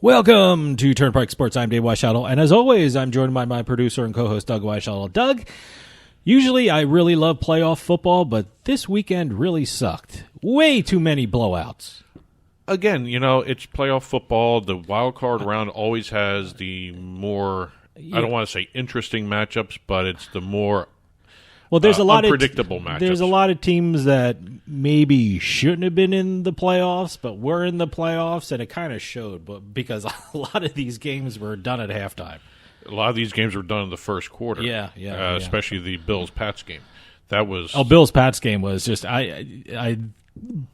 Welcome to Turnpike Sports. I'm Dave Weischadle, and as always, I'm joined by my producer and co-host, Doug Weischadle. Doug, usually I really love playoff football, but this weekend really sucked. Way too many blowouts. Again, it's playoff football. The wild card round always has the more, I don't want to say interesting matchups, but it's the more there's a lot unpredictable matchups. There's a lot of teams that maybe shouldn't have been in the playoffs, but were in the playoffs, and it kind of showed. But because a lot of these games were done at halftime. A lot of these games were done in the first quarter. Yeah. Especially the Bills-Pats game. That was Bills-Pats game was just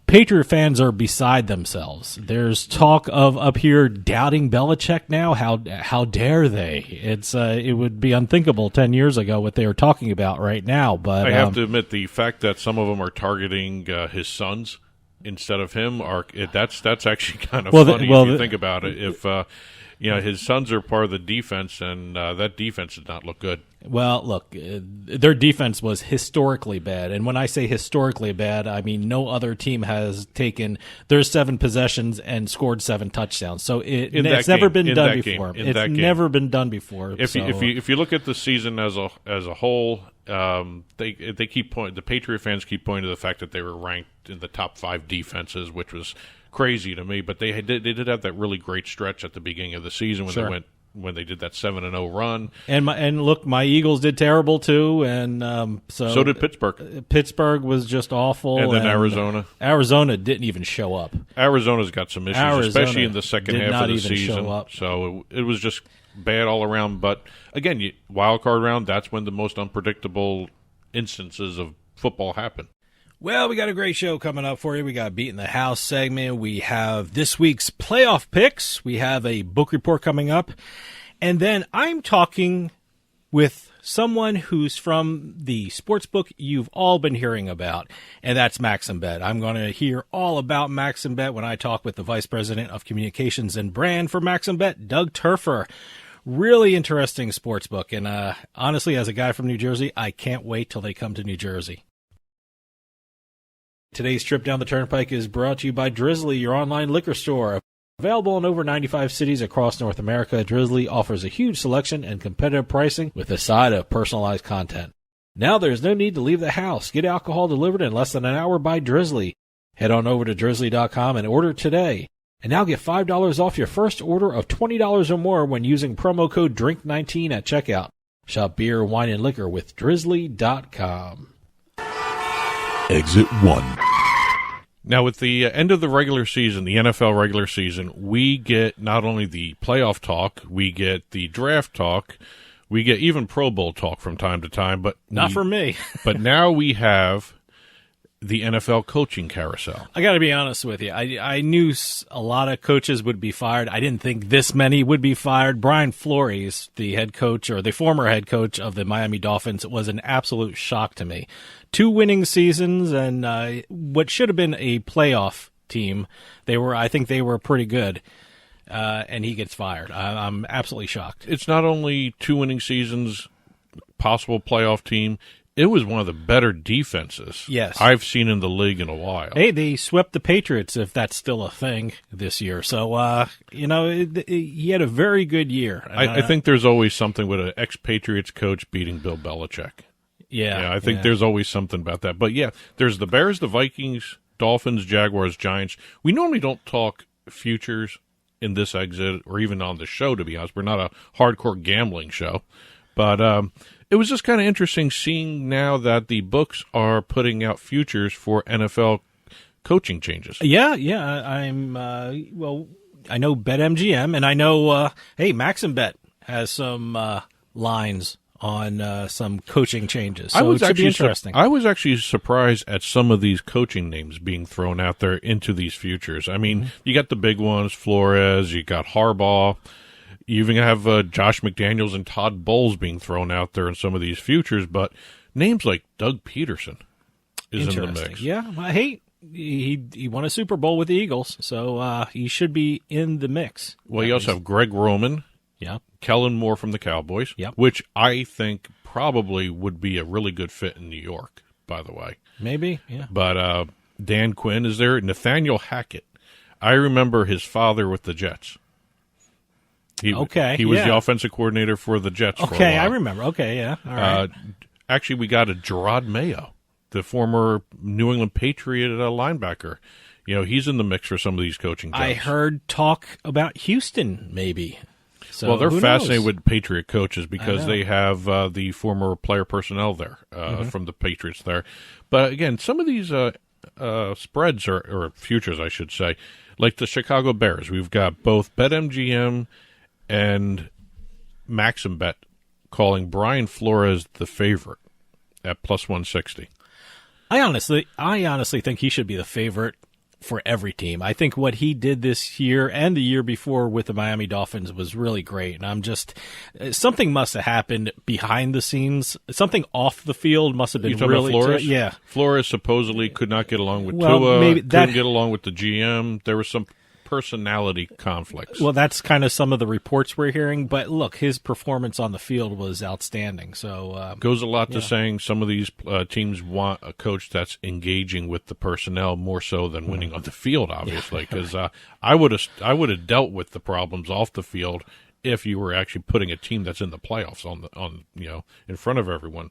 Patriot fans are beside themselves. There's talk of up here doubting Belichick now. How dare they? It would be unthinkable 10 years ago what they were talking about right now. But I have to admit, the fact that some of them are targeting his sons instead of him that's actually kind of funny if you think about it. If his sons are part of the defense, and that defense did not look good. Well, look, their defense was historically bad. And when I say historically bad, I mean no other team has taken their 7 possessions and scored 7 touchdowns. So it's never been done before. It's never been done before. If you look at the season as a whole, they keep pointing. The Patriot fans keep pointing to the fact that they were ranked in the top 5 defenses, which was crazy to me. But they did have that really great stretch at the beginning of the season when they did that 7-0 run. And look, my Eagles did terrible too, and so did Pittsburgh. Pittsburgh was just awful, and then Arizona. Arizona didn't even show up. Arizona's got some issues, especially in the second half of the season. Show up. So it was just bad all around. But again, wild card round, that's when the most unpredictable instances of football happen. Well, we got a great show coming up for you. We got Beatin The House segment. We have this week's playoff picks. We have a book report coming up. And then I'm talking with someone who's from the sportsbook you've all been hearing about, and that's MaximBet. I'm going to hear all about MaximBet when I talk with the Vice President of Communications and Brand for MaximBet, Doug Terfehr. Really interesting sportsbook. And honestly, as a guy from New Jersey, I can't wait till they come to New Jersey. Today's trip down the Turnpike is brought to you by Drizzly, your online liquor store. Available in over 95 cities across North America, Drizzly offers a huge selection and competitive pricing with a side of personalized content. Now there's no need to leave the house. Get alcohol delivered in less than an hour by Drizzly. Head on over to drizzly.com and order today. And now get $5 off your first order of $20 or more when using promo code DRINK19 at checkout. Shop beer, wine, and liquor with drizzly.com. Exit 1. Now, with the end of the regular season, the NFL regular season, we get not only the playoff talk, we get the draft talk, we get even Pro Bowl talk from time to time. But not for me. But now we have the NFL coaching carousel. I got to be honest with you. I knew a lot of coaches would be fired. I didn't think this many would be fired. Brian Flores, the head coach or the former head coach of the Miami Dolphins, was an absolute shock to me. 2 winning seasons and what should have been a playoff team. I think they were pretty good. And he gets fired. I'm absolutely shocked. It's not only 2 winning seasons, possible playoff team. It was one of the better defenses I've seen in the league in a while. Hey, they swept the Patriots, if that's still a thing, this year. So, he had a very good year. I think there's always something with an ex-Patriots coach beating Bill Belichick. Yeah, I think there's always something about that. But, there's the Bears, the Vikings, Dolphins, Jaguars, Giants. We normally don't talk futures in this exit or even on the show, to be honest. We're not a hardcore gambling show. But it was just kind of interesting seeing now that the books are putting out futures for NFL coaching changes. Yeah, I'm I know BetMGM, and I know MaximBet has some lines on some coaching changes. So it should be interesting. I was actually surprised at some of these coaching names being thrown out there into these futures. I mean, you got the big ones, Flores, you got Harbaugh. You even have Josh McDaniels and Todd Bowles being thrown out there in some of these futures, but names like Doug Peterson is in the mix. Yeah, he won a Super Bowl with the Eagles, so he should be in the mix. Well, you also have Greg Roman, Kellen Moore from the Cowboys, which I think probably would be a really good fit in New York, by the way. Maybe, yeah. But Dan Quinn is there. Nathaniel Hackett. I remember his father with the Jets. He was yeah. the offensive coordinator for the Jets for a Okay, while. I remember. Okay, yeah. All right. Actually, we got a Gerard Mayo, the former New England Patriot linebacker. He's in the mix for some of these coaching jobs. I heard talk about Houston, maybe. So well, they're who fascinated knows? with Patriot coaches because they have the former player personnel there from the Patriots there. But again, some of these spreads or futures, I should say, like the Chicago Bears, we've got both BetMGM and MaximBet calling Brian Flores the favorite at plus 160. I honestly think he should be the favorite for every team. I think what he did this year and the year before with the Miami Dolphins was really great. And I'm just, something must have happened behind the scenes. Something off the field must have been You talking really, about Flores? yeah. Flores supposedly could not get along with Well, Tua, maybe couldn't get along with the GM. There was some personality conflicts. Well, that's kind of some of the reports we're hearing. But look, his performance on the field was outstanding. So goes a lot to saying some of these teams want a coach that's engaging with the personnel more so than winning on the field, obviously. Because I would have dealt with the problems off the field if you were actually putting a team that's in the playoffs on in front of everyone.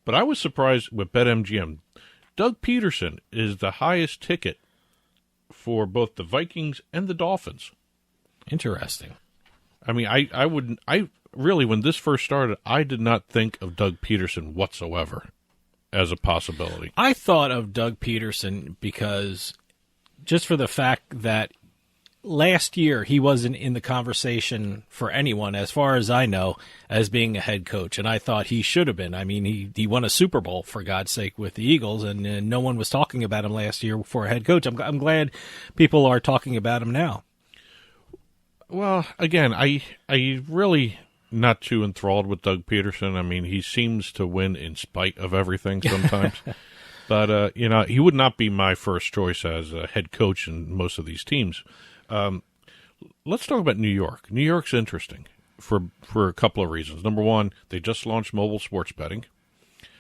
But I was surprised with BetMGM. Doug Peterson is the highest ticket for both the Vikings and the Dolphins. interesting. I mean, I really, when this first started, I did not think of Doug Peterson whatsoever as a possibility. I thought of Doug Peterson because just for the fact that last year he wasn't in the conversation for anyone, as far as I know, as being a head coach, and I thought he should have been. I mean, he won a Super Bowl, for God's sake, with the Eagles, and no one was talking about him last year for a head coach. I'm glad people are talking about him now. Well, again, I really not too enthralled with Doug Peterson. I mean, he seems to win in spite of everything sometimes. But, he would not be my first choice as a head coach in most of these teams. Let's talk about New York. New York's interesting for a couple of reasons. Number one, they just launched mobile sports betting.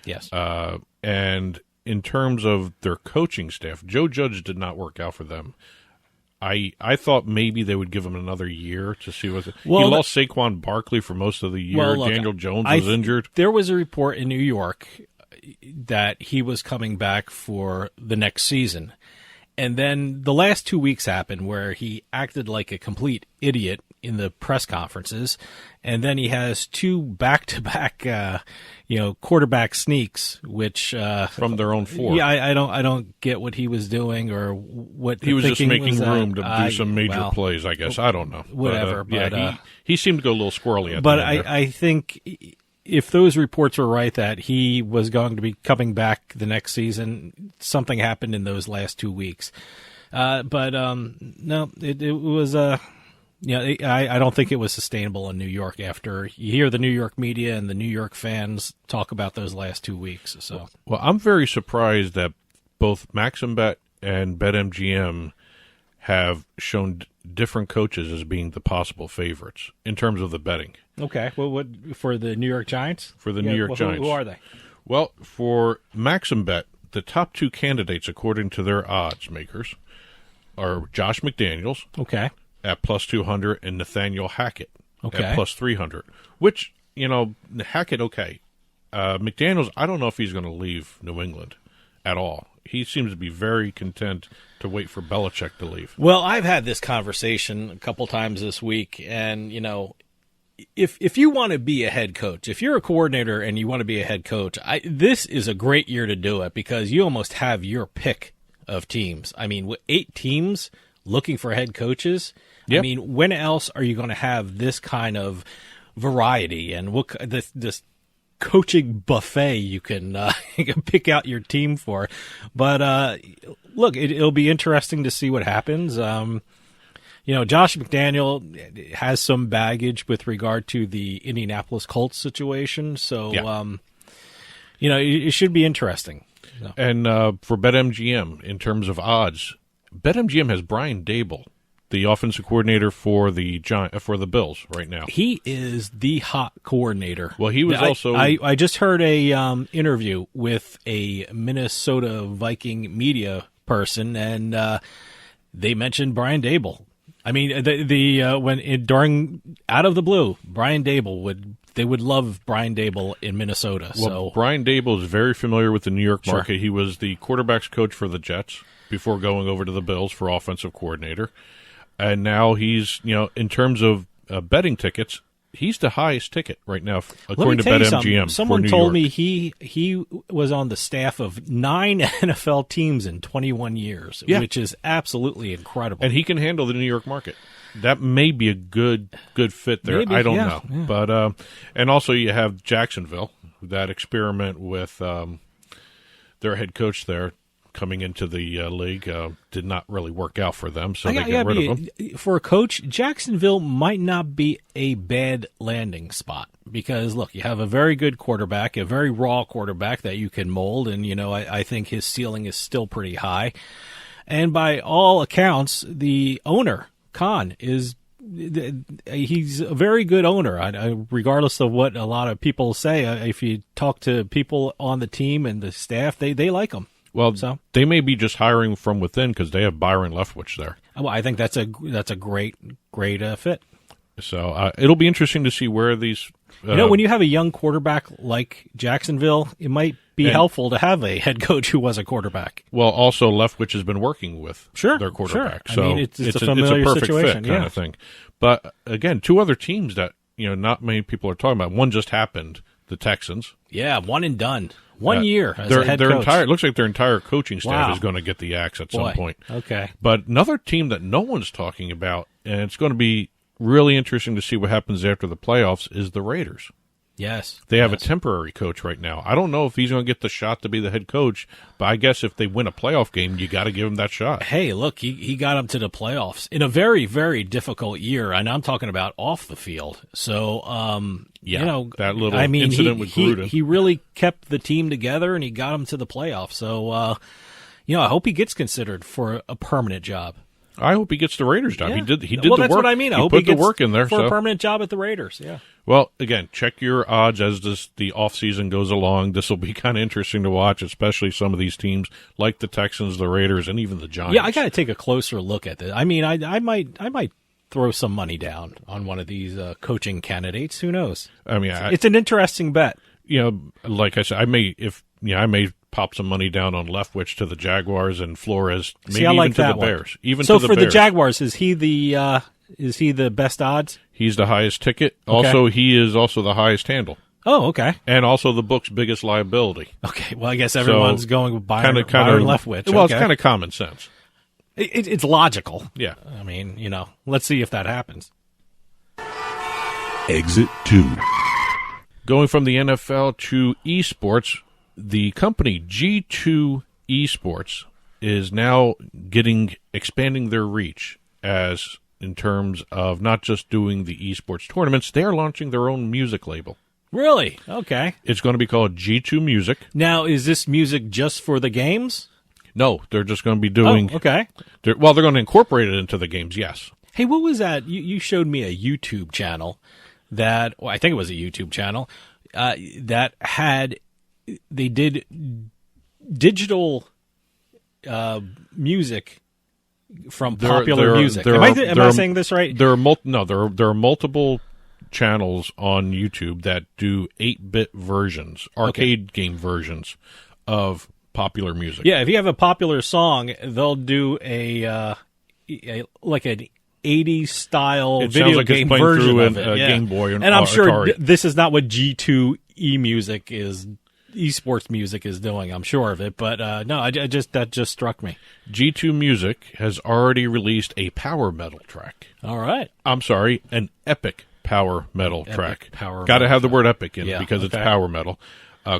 Yes. And in terms of their coaching staff, Joe Judge did not work out for them. I thought maybe they would give him another year to see what. He lost Saquon Barkley for most of the year. Well, look, Daniel Jones was injured. There was a report in New York that he was coming back for the next season. And then the last 2 weeks happened where he acted like a complete idiot in the press conferences. And then he has two back-to-back, quarterback sneaks, which from their own four. Yeah, I don't get what he was doing or what he was just making room to do some major well, plays. I guess I don't know. Whatever. But he seemed to go a little squirrely. But I think if those reports were right that he was going to be coming back the next season, something happened in those last 2 weeks. No, it was I don't think it was sustainable in New York after you hear the New York media and the New York fans talk about those last 2 weeks. So, well, I'm very surprised that both MaximBet and BetMGM have shown different coaches as being the possible favorites in terms of the betting. okay, well, what for the New York Giants? For the New York Giants. Who are they? Well, for MaximBet, the top two candidates, according to their odds makers, are Josh McDaniels Okay. at plus 200 and Nathaniel Hackett Okay. at plus 300, which, Hackett, okay. McDaniels, I don't know if he's going to leave New England at all. He seems to be very content to wait for Belichick to leave. Well, I've had this conversation a couple times this week, and, if you want to be a head coach, if you're a coordinator and you want to be a head coach, this is a great year to do it because you almost have your pick of teams. I mean, with 8 teams looking for head coaches, Yep. I mean, when else are you going to have this kind of variety and this coaching buffet you can pick out your team for? But look, it'll be interesting to see what happens. Josh McDaniel has some baggage with regard to the Indianapolis Colts situation, so it should be interesting. So. And for BetMGM, in terms of odds, BetMGM has Brian Daboll, the offensive coordinator for the Bills right now. He is the hot coordinator. Well, he was also. I just heard a interview with a Minnesota Viking media person, and they mentioned Brian Daboll. I mean, during out of the blue, Brian Dable they would love Brian Dable in Minnesota. Well, so Brian Dable is very familiar with the New York Sure. market. He was the quarterbacks coach for the Jets before going over to the Bills for offensive coordinator. And now he's, in terms of betting tickets, he's the highest ticket right now, according to BetMGM. Someone told me he was on the staff of 9 NFL teams in 21 years, which is absolutely incredible. And he can handle the New York market. That may be a good fit there. Maybe, I don't yeah, know. yeah. But and also you have Jacksonville, that experiment with their head coach there coming into the league did not really work out for them, so they get rid of him. For a coach, Jacksonville might not be a bad landing spot because, look, you have a very good quarterback, a very raw quarterback that you can mold, and, I think his ceiling is still pretty high. And by all accounts, the owner, Khan, he's a very good owner, regardless of what a lot of people say. If you talk to people on the team and the staff, they like him. Well, So they may be just hiring from within because they have Byron Leftwich there. well, I think that's a great fit. So it'll be interesting to see where these. When you have a young quarterback like Jacksonville, it might be helpful to have a head coach who was a quarterback. Well, also Leftwich has been working with their quarterback, Sure. so I mean, it's a familiar perfect situation, fit kind of thing. But again, two other teams that not many people are talking about. One just happened, the Texans. Yeah, one and done. 1 year as their a head their coach. entire looks like their entire coaching staff Wow. is going to get the axe at Boy. some point. Okay. But another team that no one's talking about, and it's going to be really interesting to see what happens after the playoffs, is the Raiders. Yes. They have a temporary coach right now. I don't know if he's going to get the shot to be the head coach, but I guess if they win a playoff game, you got to give him that shot. Hey, look, he got him to the playoffs in a very, very difficult year, and I'm talking about off the field. So, that little incident with Gruden. He really kept the team together, and he got him to the playoffs. So, I hope he gets considered for a permanent job. I hope he gets the Raiders job. Yeah. He did the Well, work. that's what I mean. I he hope put he gets the work in there for a permanent job at the Raiders. Yeah. Well, again, check your odds as the offseason goes along. This will be kind of interesting to watch, especially some of these teams like the Texans, the Raiders, and even the Giants. Yeah, I got to take a closer look at this. I mean, I might throw some money down on one of these coaching candidates. Who knows? I mean, It's an interesting bet. Like I said, I may pop some money down on Leftwich to the Jaguars and Flores, maybe I like even to that the one. Bears. Even so to the for Bears. the Jaguars, is he the best odds? He's the highest ticket. Okay. Also, he is also the highest handle, Oh, okay. and also the book's biggest liability. Okay. Well, I guess everyone's going with Byron Kind of Leftwich. Well, Okay. it's kind of common sense. It's logical. Yeah. I mean, let's see if that happens. Exit 2. Going from the NFL to eSports, the company G2 Esports is now expanding their reach as in terms of not just doing the esports tournaments, they are launching their own music label. Really? Okay. It's going to be called G2 Music. Now, is this music just for the games? No, they're just going to be doing. Oh, okay. They're going to incorporate it into the games. Yes. Hey, what was that? You showed me a YouTube channel that, I think it was a YouTube channel, that they did digital music from popular music. Am I saying this right? There are multiple channels on YouTube that do 8-bit versions, arcade game versions of popular music. Yeah, if you have a popular song, they'll do a like an 80s style It video sounds like game it's playing version through of it. a Yeah. Game Boy and I'm sure Atari. this is not what G2 eMusic is. Esports music is doing. I'm sure of it, but no, that just struck me. G2 Music has already released a power metal track. All right. I'm sorry, an epic power metal track. power Got to metal have the word epic in it Yeah, because it's okay. power metal,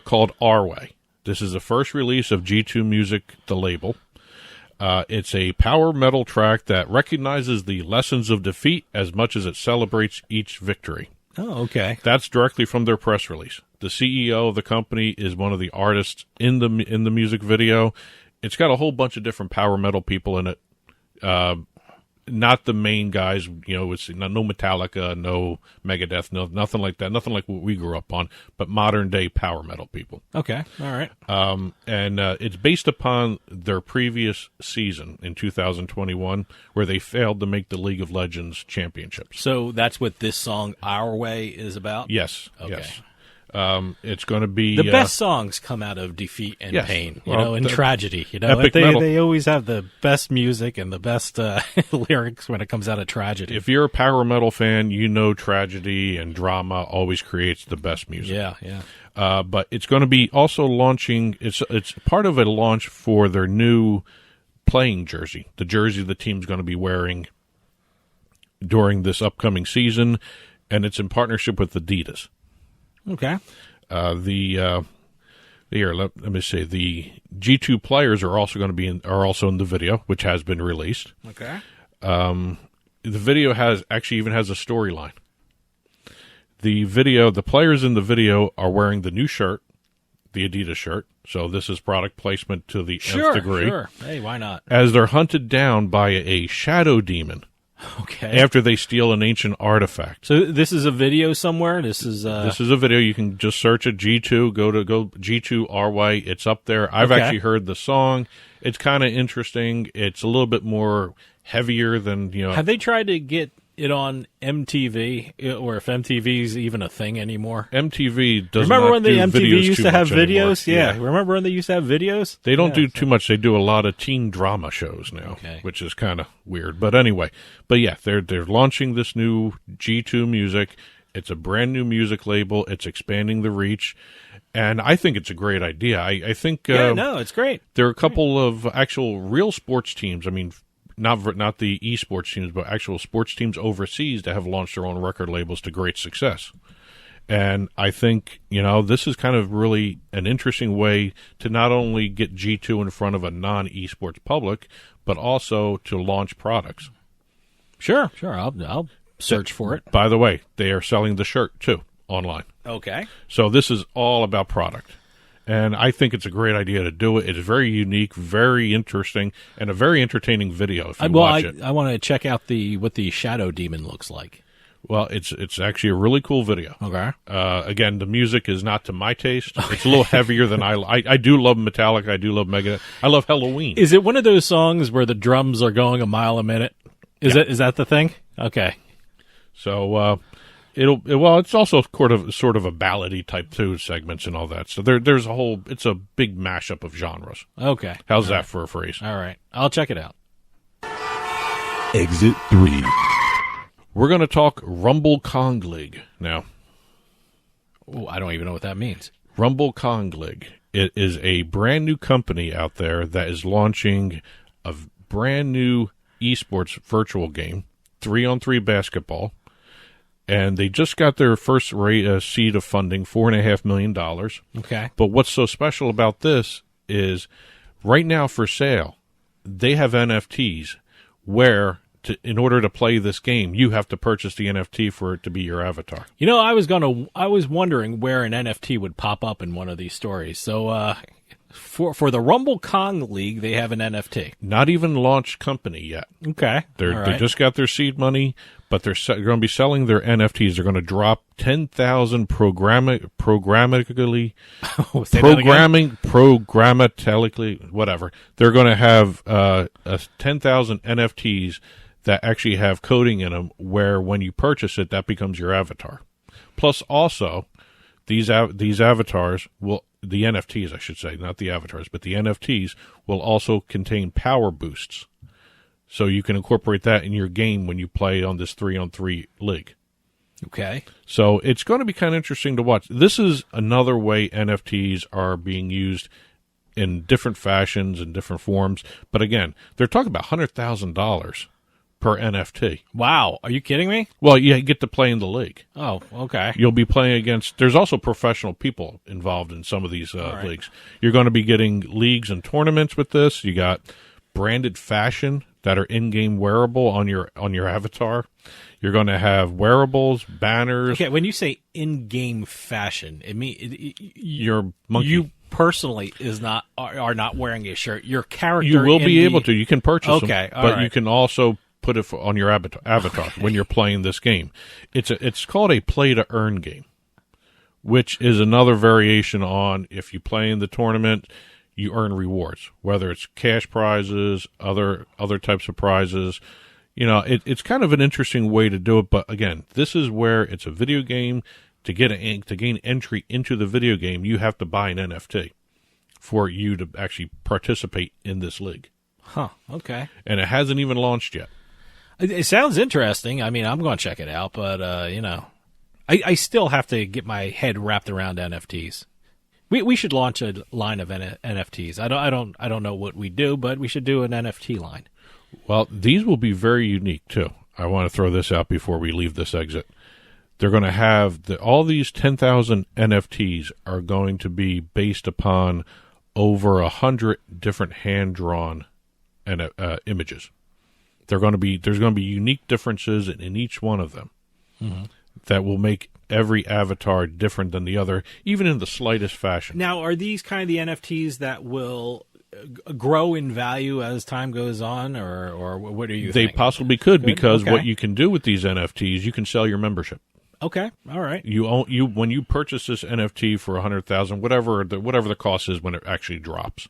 called Our Way. This is the first release of G2 Music, the label. It's a power metal track that recognizes the lessons of defeat as much as it celebrates each victory. Oh, okay. That's directly from their press release. The CEO of the company is one of the artists in the music video. It's got a whole bunch of different power metal people in it. not the main guys. It's no Metallica, no Megadeth, nothing like that. Nothing like what we grew up on, but modern day power metal people. Okay, all right. And it's based upon their previous season in 2021, where they failed to make the League of Legends championships. So that's what this song "Our Way" is about. Yes. Okay. Yes. It's going to be the best songs come out of defeat and yes. pain, and tragedy. epic metal. They always have the best music and the best lyrics when it comes out of tragedy. If you're a power metal fan, tragedy and drama always creates the best music. Yeah. But it's going to be also launching. It's part of a launch for their new playing jersey, the jersey the team's going to be wearing during this upcoming season, and it's in partnership with Adidas. Okay. Let me say the G2 players are also going to are also in the video, which has been released. Okay. The video even has a storyline. The players in the video are wearing the new shirt, the Adidas shirt. So this is product placement to the nth degree. Sure. Hey, why not? As they're hunted down by a shadow demon. Okay. After they steal an ancient artifact. So this is a video somewhere? This is a video. You can just search it, G2, go G2 RY. It's up there. I've actually heard the song. It's kind of interesting. It's a little bit more heavier than, Have they tried to get it on MTV, or if MTV is even a thing anymore? MTV doesn't. Remember when the MTV used to have videos? Yeah. Remember when they used to have videos? They don't do too much. They do a lot of teen drama shows now, which is kind of weird. But anyway, they're launching this new G2 music. It's a brand new music label. It's expanding the reach, and I think it's a great idea. I think it's great. There are a couple of actual real sports teams. I mean, not the eSports teams, but actual sports teams overseas that have launched their own record labels to great success. And I think, this is kind of really an interesting way to not only get G2 in front of a non-eSports public, but also to launch products. Sure. I'll search for it. By the way, they are selling the shirt, too, online. Okay. So this is all about product. And I think it's a great idea to do it. It's very unique, very interesting, and a very entertaining video if you watch it. I want to check out what the Shadow Demon looks like. Well, it's actually a really cool video. Okay. Again, the music is not to my taste. It's a little heavier than I do love Metallica. I do love Megadeth. I love Halloween. Is it one of those songs where the drums are going a mile a minute? Is that the thing? Okay. So it's also sort of a ballady type too, segments and all that. So there's it's a big mashup of genres. Okay. How's that for a phrase? All right. I'll check it out. Exit 3. We're going to talk Rumble Kong League now. Oh, I don't even know what that means. Rumble Kong League. It is a brand new company out there that is launching a brand new eSports virtual game, 3-on-3 basketball. And they just got their first seed of funding, $4.5 million. Okay. But what's so special about this is right now for sale, they have NFTs where in order to play this game, you have to purchase the NFT for it to be your avatar. I was wondering where an NFT would pop up in one of these stories. So for the Rumble Kong League, they have an NFT. Not even launched company yet. Okay. They just got their seed money, but they're going to be selling their NFTs. They're going to drop 10,000 programmatically, whatever. They're going to have 10,000 NFTs that actually have coding in them where when you purchase it, that becomes your avatar. Plus also, these avatars will, the NFTs I should say, not the avatars, but the NFTs will also contain power boosts. So you can incorporate that in your game when you play on this 3-on-3 league. Okay. So it's going to be kind of interesting to watch. This is another way NFTs are being used in different fashions and different forms. But again, they're talking about $100,000 per NFT. Wow. Are you kidding me? Well, you get to play in the league. Oh, okay. You'll be playing against, there's also professional people involved in some of these leagues. You're going to be getting leagues and tournaments with this. You got branded fashion that are in-game wearable on your avatar. You're going to have wearables, banners. Okay, when you say in-game fashion, it means your monkey. You personally are not wearing a shirt. Your character. You will be able to. You can purchase them. Okay, but you can also put it on your avatar when you're playing this game. It's called a play-to-earn game, which is another variation on if you play in the tournament, you earn rewards, whether it's cash prizes, other types of prizes. It's kind of an interesting way to do it. But again, this is where it's a video game. To gain entry into the video game, you have to buy an NFT for you to actually participate in this league. Huh, okay. And it hasn't even launched yet. It sounds interesting. I mean, I'm going to check it out, but, I still have to get my head wrapped around NFTs. We should launch a line of NFTs. I don't know what we do, but we should do an NFT line. Well, these will be very unique, too. I want to throw this out before we leave this exit. They're going to have all these 10,000 NFTs are going to be based upon over 100 different hand-drawn images. There's going to be unique differences in each one of them that will make every avatar different than the other, even in the slightest fashion. Now, are these kind of the NFTs that will grow in value as time goes on, or what are you They think? possibly could, because Okay. what you can do with these NFTs, you can sell your membership. Okay, all right. When you purchase this NFT for 100,000, whatever the cost is when it actually drops,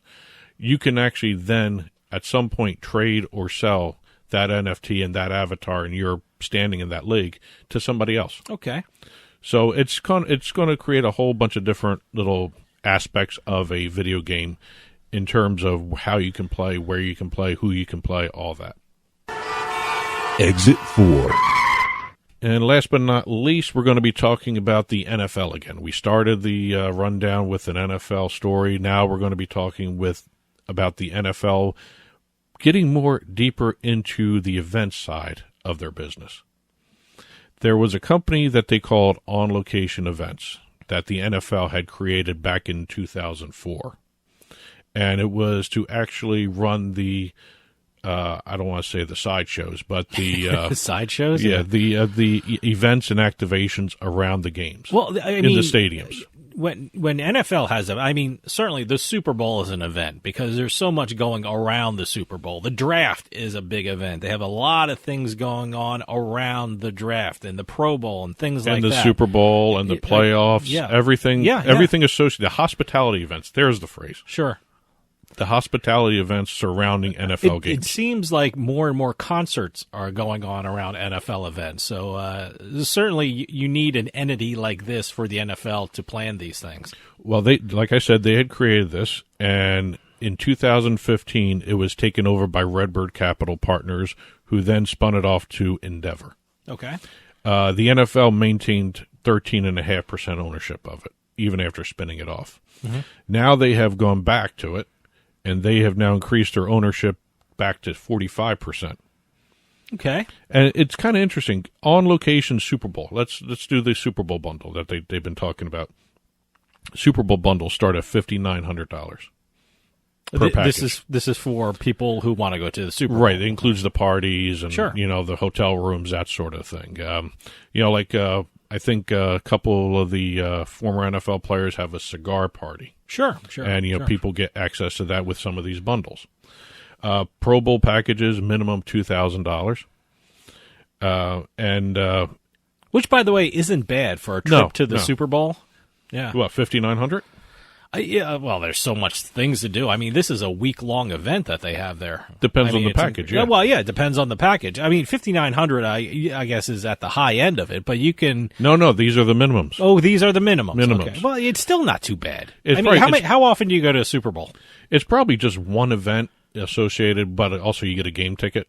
you can actually then at some point trade or sell that NFT and that avatar, and you're standing in that league, to somebody else. Okay. So it's going to create a whole bunch of different little aspects of a video game in terms of how you can play, where you can play, who you can play, all that. Exit 4. And last but not least, we're going to be talking about the NFL again. We started the rundown with an NFL story. Now we're going to be talking about the NFL getting more deeper into the event side of their business. There was a company that they called On Location Events that the NFL had created back in 2004. And it was to actually run the I don't want to say the sideshows, but the sideshows. Yeah, the events and activations around the games. Well, in the stadiums. When NFL has them, I mean, certainly the Super Bowl is an event because there's so much going around the Super Bowl. The draft is a big event. They have a lot of things going on around the draft and the Pro Bowl and things like that. And the Super Bowl and the playoffs, everything associated. The hospitality events, there's the phrase. Sure. The hospitality events surrounding NFL games. It seems like more and more concerts are going on around NFL events. So certainly you need an entity like this for the NFL to plan these things. Well, like I said, they had created this, and in 2015 it was taken over by Redbird Capital Partners, who then spun it off to Endeavor. Okay. The NFL maintained 13.5% ownership of it, even after spinning it off. Mm-hmm. Now they have gone back to it, and they have now increased their ownership back to 45%. Okay. And it's kind of interesting. On Location Super Bowl. Let's do the Super Bowl bundle that they've been talking about. Super Bowl bundle start at $5,900 per package. This is for people who want to go to the Super Bowl. Right. It includes the parties and sure. The hotel rooms, that sort of thing. I think a couple of the former NFL players have a cigar party. Sure. And, people get access to that with some of these bundles. Pro Bowl packages, minimum $2,000. Which, by the way, isn't bad for a trip to the Super Bowl. Yeah. What, $5,900? Yeah, well, there's so much things to do. I mean, this is a week-long event that they have there. Depends on the package, yeah. Well, yeah, it depends on the package. I mean, $5,900, I guess, is at the high end of it, but you can... No, these are the minimums. Oh, these are the minimums. Minimums. Okay. Well, it's still not too bad. It's how often do you go to a Super Bowl? It's probably just one event associated, but also you get a game ticket.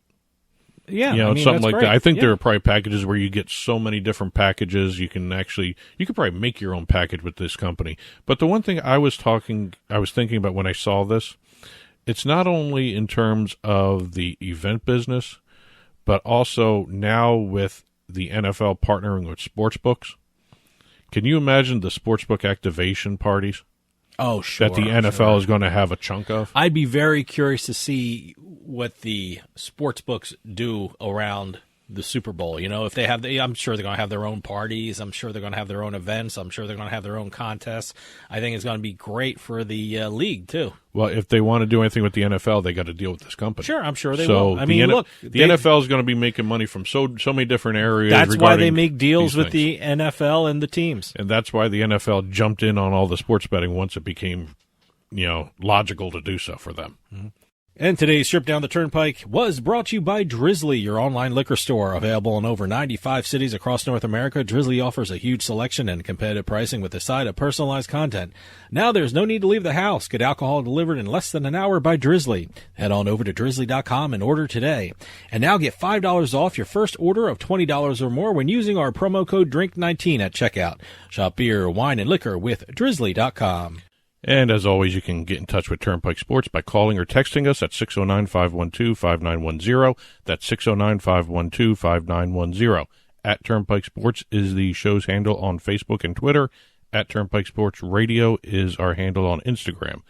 Yeah, something like great. that. I think there are probably packages where you get so many different packages. You could probably make your own package with this company. But the one thing I was thinking about when I saw this, it's not only in terms of the event business, but also now with the NFL partnering with sportsbooks. Can you imagine the sportsbook activation parties? Oh, sure. That the NFL is going to have a chunk of? I'd be very curious to see what the sports books do around the Super Bowl. If they have I'm sure they're going to have their own parties. I'm sure they're going to have their own events. I'm sure they're going to have their own contests. I think it's going to be great for the league too. Well, if they want to do anything with the NFL, they got to deal with this company. Sure, I'm sure they will. I the mean, look, the NFL is going to be making money from so many different areas. That's why they make deals with the NFL and the teams, and that's why the NFL jumped in on all the sports betting once it became, logical to do so for them. Mm-hmm. And today's trip down the Turnpike was brought to you by Drizzly, your online liquor store. Available in over 95 cities across North America, Drizzly offers a huge selection and competitive pricing with a side of personalized content. Now there's no need to leave the house. Get alcohol delivered in less than an hour by Drizzly. Head on over to drizzly.com and order today. And now get $5 off your first order of $20 or more when using our promo code DRINK19 at checkout. Shop beer, wine, and liquor with drizzly.com. And as always, you can get in touch with Turnpike Sports by calling or texting us at 609-512-5910. That's 609-512-5910. At Turnpike Sports is the show's handle on Facebook and Twitter. At Turnpike Sports Radio is our handle on Instagram.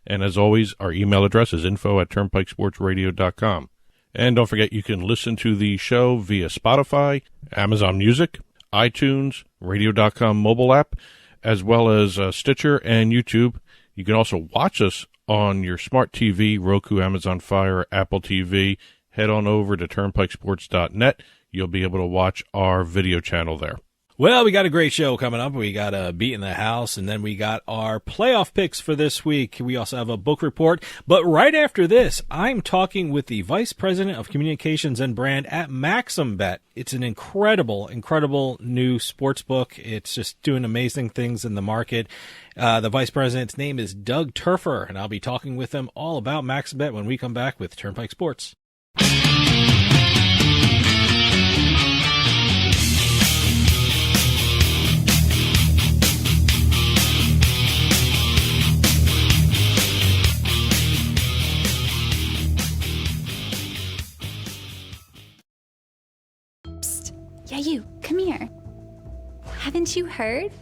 And as always, our email address is info@turnpikesportsradio.com. And don't forget, you can listen to the show via Spotify, Amazon Music, iTunes, radio.com mobile app, as well as Stitcher and YouTube. You can also watch us on your smart TV, Roku, Amazon Fire, Apple TV. Head on over to turnpikesports.net. You'll be able to watch our video channel there. Well, we got a great show coming up. We got Beatin The House, and then we got our playoff picks for this week. We also have a book report. But right after this, I'm talking with the Vice President of Communications and Brand at MaximBet. It's an incredible new sports book. It's just doing amazing things in the market. The Vice President's name is Doug Terfehr, and I'll be talking with him all about MaximBet when we come back with Turnpike Sports. Yeah, you, come here. Haven't you heard?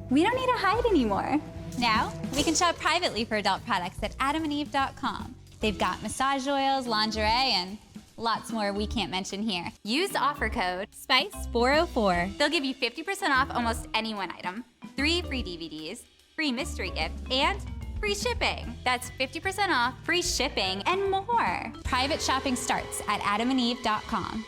We don't need to hide anymore. Now, we can shop privately for adult products at adamandeve.com. They've got massage oils, lingerie, and lots more we can't mention here. Use offer code SPICE404. They'll give you 50% off almost any one item, 3 free DVDs, free mystery gift, and free shipping. That's 50% off, free shipping, and more. Private shopping starts at adamandeve.com.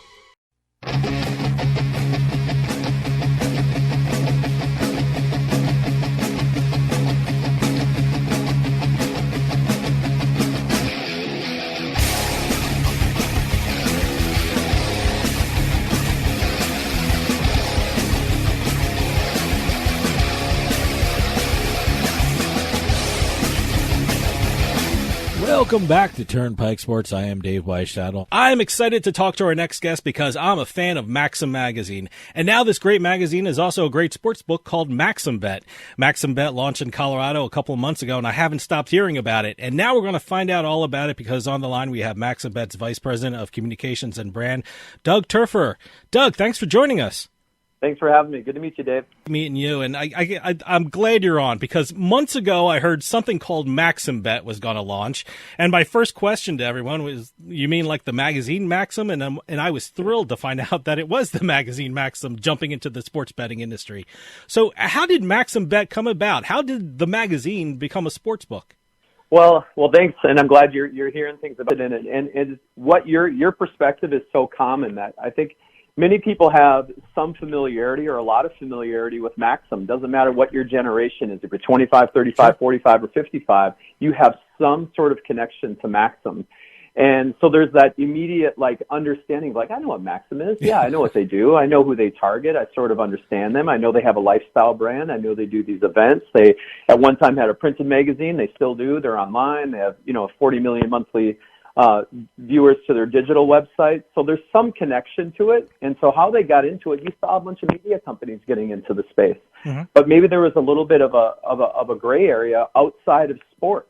Welcome back to Turnpike Sports. I am Dave Weischadle. I'm excited to talk to our next guest because I'm a fan of Maxim Magazine. And now this great magazine is also a great sports book called MaximBet. MaximBet launched in Colorado a couple of months ago, and I haven't stopped hearing about it. And now we're going to find out all about it because on the line we have MaximBet's Vice President of Communications and Brand, Doug Terfehr. Doug, thanks for joining us. Thanks for having me. Good to meet you, Dave. Meeting you, and I'm glad you're on because months ago I heard something called MaximBet was going to launch, and my first question to everyone was, "You mean like the magazine Maxim?" And I was thrilled to find out that it was the magazine Maxim jumping into the sports betting industry. So, how did MaximBet come about? How did the magazine become a sports book? Well, thanks, and I'm glad you're hearing things about it, and what your perspective is so common that I think many people have some familiarity or a lot of familiarity with Maxim. Doesn't matter what your generation is. If you're 25, 35, 45, or 55, you have some sort of connection to Maxim. And so there's that immediate, understanding, I know what Maxim is. Yeah, I know what they do. I know who they target. I sort of understand them. I know they have a lifestyle brand. I know they do these events. They, at one time, had a printed magazine. They still do. They're online. They have, 40 million monthly viewers to their digital website. So there's some connection to it. And so how they got into it, you saw a bunch of media companies getting into the space. Mm-hmm. But maybe there was a little bit of a gray area outside of sports.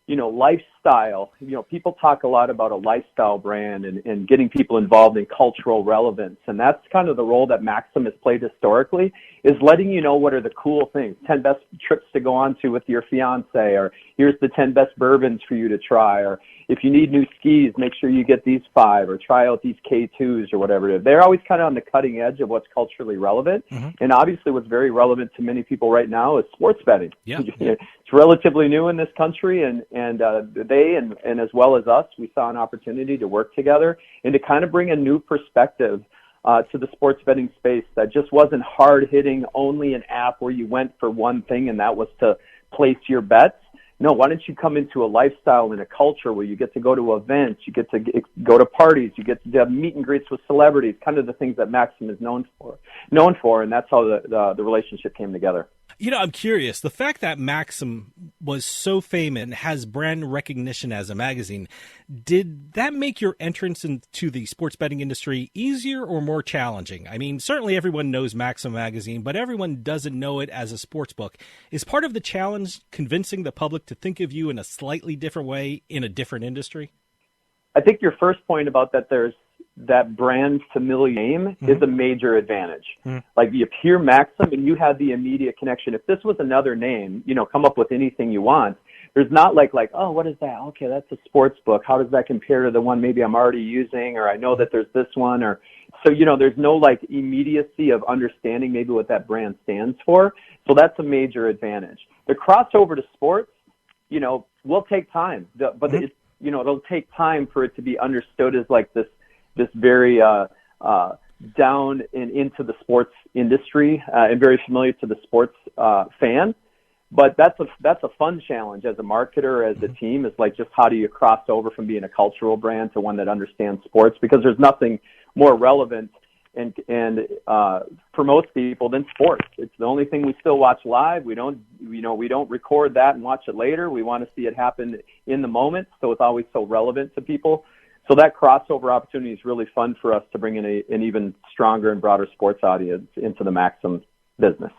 lifestyle. People talk a lot about a lifestyle brand and getting people involved in cultural relevance. And that's kind of the role that Maxim has played historically, is letting you know what are the cool things, 10 best trips to go on to with your fiance, or here's the 10 best bourbons for you to try, or if you need new skis, make sure you get these 5, or try out these K2s or whatever it is. They're always kind of on the cutting edge of what's culturally relevant. Mm-hmm. And obviously what's very relevant to many people right now is sports betting. Yeah. It's relatively new in this country, and they and as well as us, we saw an opportunity to work together and to kind of bring a new perspective to the sports betting space that just wasn't hard-hitting, only an app where you went for one thing, and that was to place your bets. No, why don't you come into a lifestyle and a culture where you get to go to events, you get to go to parties, you get to have meet and greets with celebrities, kind of the things that Maxim is known for, and that's how the relationship came together. I'm curious. The fact that Maxim was so famous and has brand recognition as a magazine, did that make your entrance into the sports betting industry easier or more challenging? I mean, certainly everyone knows Maxim magazine, but everyone doesn't know it as a sports book. Is part of the challenge convincing the public to think of you in a slightly different way in a different industry? I think your first point about that brand familiar name is a major advantage. Like, you hear Maxim and you have the immediate connection. If this was another name, come up with anything you want. There's not like, oh, what is that? Okay, that's a sports book. How does that compare to the one maybe I'm already using, or I know that there's this one, or so, there's no immediacy of understanding maybe what that brand stands for. So that's a major advantage. The crossover to sports, will take time, but it'll take time for it to be understood as this very down and into the sports industry and very familiar to the sports fan. But that's a fun challenge as a marketer, as a team, is just how do you cross over from being a cultural brand to one that understands sports, because there's nothing more relevant and for most people than sports. It's the only thing we still watch live. We don't record that and watch it later. We want to see it happen in the moment, so it's always so relevant to people. So that crossover opportunity is really fun for us to bring in an even stronger and broader sports audience into the Maxim business.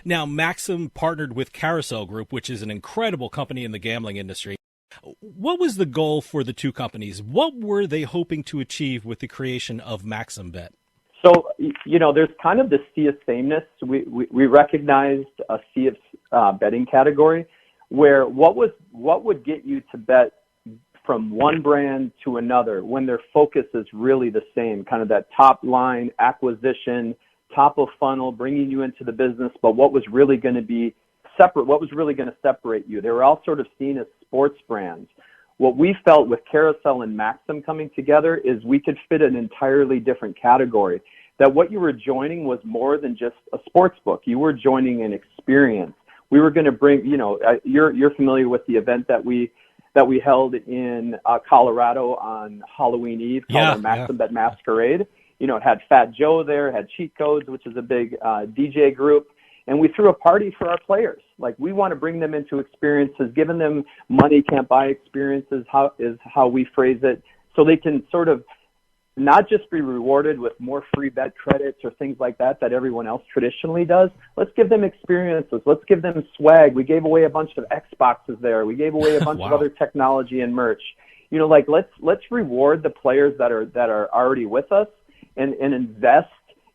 Now, Maxim partnered with Carousel Group, which is an incredible company in the gambling industry. What was the goal for the two companies? What were they hoping to achieve with the creation of MaximBet? So, there's kind of the sea of sameness. We recognized a sea of betting category where what would get you to bet from one brand to another when their focus is really the same, kind of that top line acquisition, top of funnel, bringing you into the business, but what was really going to be separate, what was really going to separate you? They were all sort of seen as sports brands. What we felt with Carousel and Maxim coming together is we could fit an entirely different category, that what you were joining was more than just a sports book. You were joining an experience. We were going to bring, you're familiar with the event that we held in Colorado on Halloween Eve called our MaximBet Masquerade. It had Fat Joe there, had Cheat Codes, which is a big DJ group, and we threw a party for our players. We want to bring them into experiences, giving them money can't buy experiences, how we phrase it, so they can sort of not just be rewarded with more free bet credits or things like that everyone else traditionally does. Let's give them experiences. Let's give them swag. We gave away a bunch of Xboxes there. We gave away a bunch of other technology and merch. Let's reward the players that are already with us and invest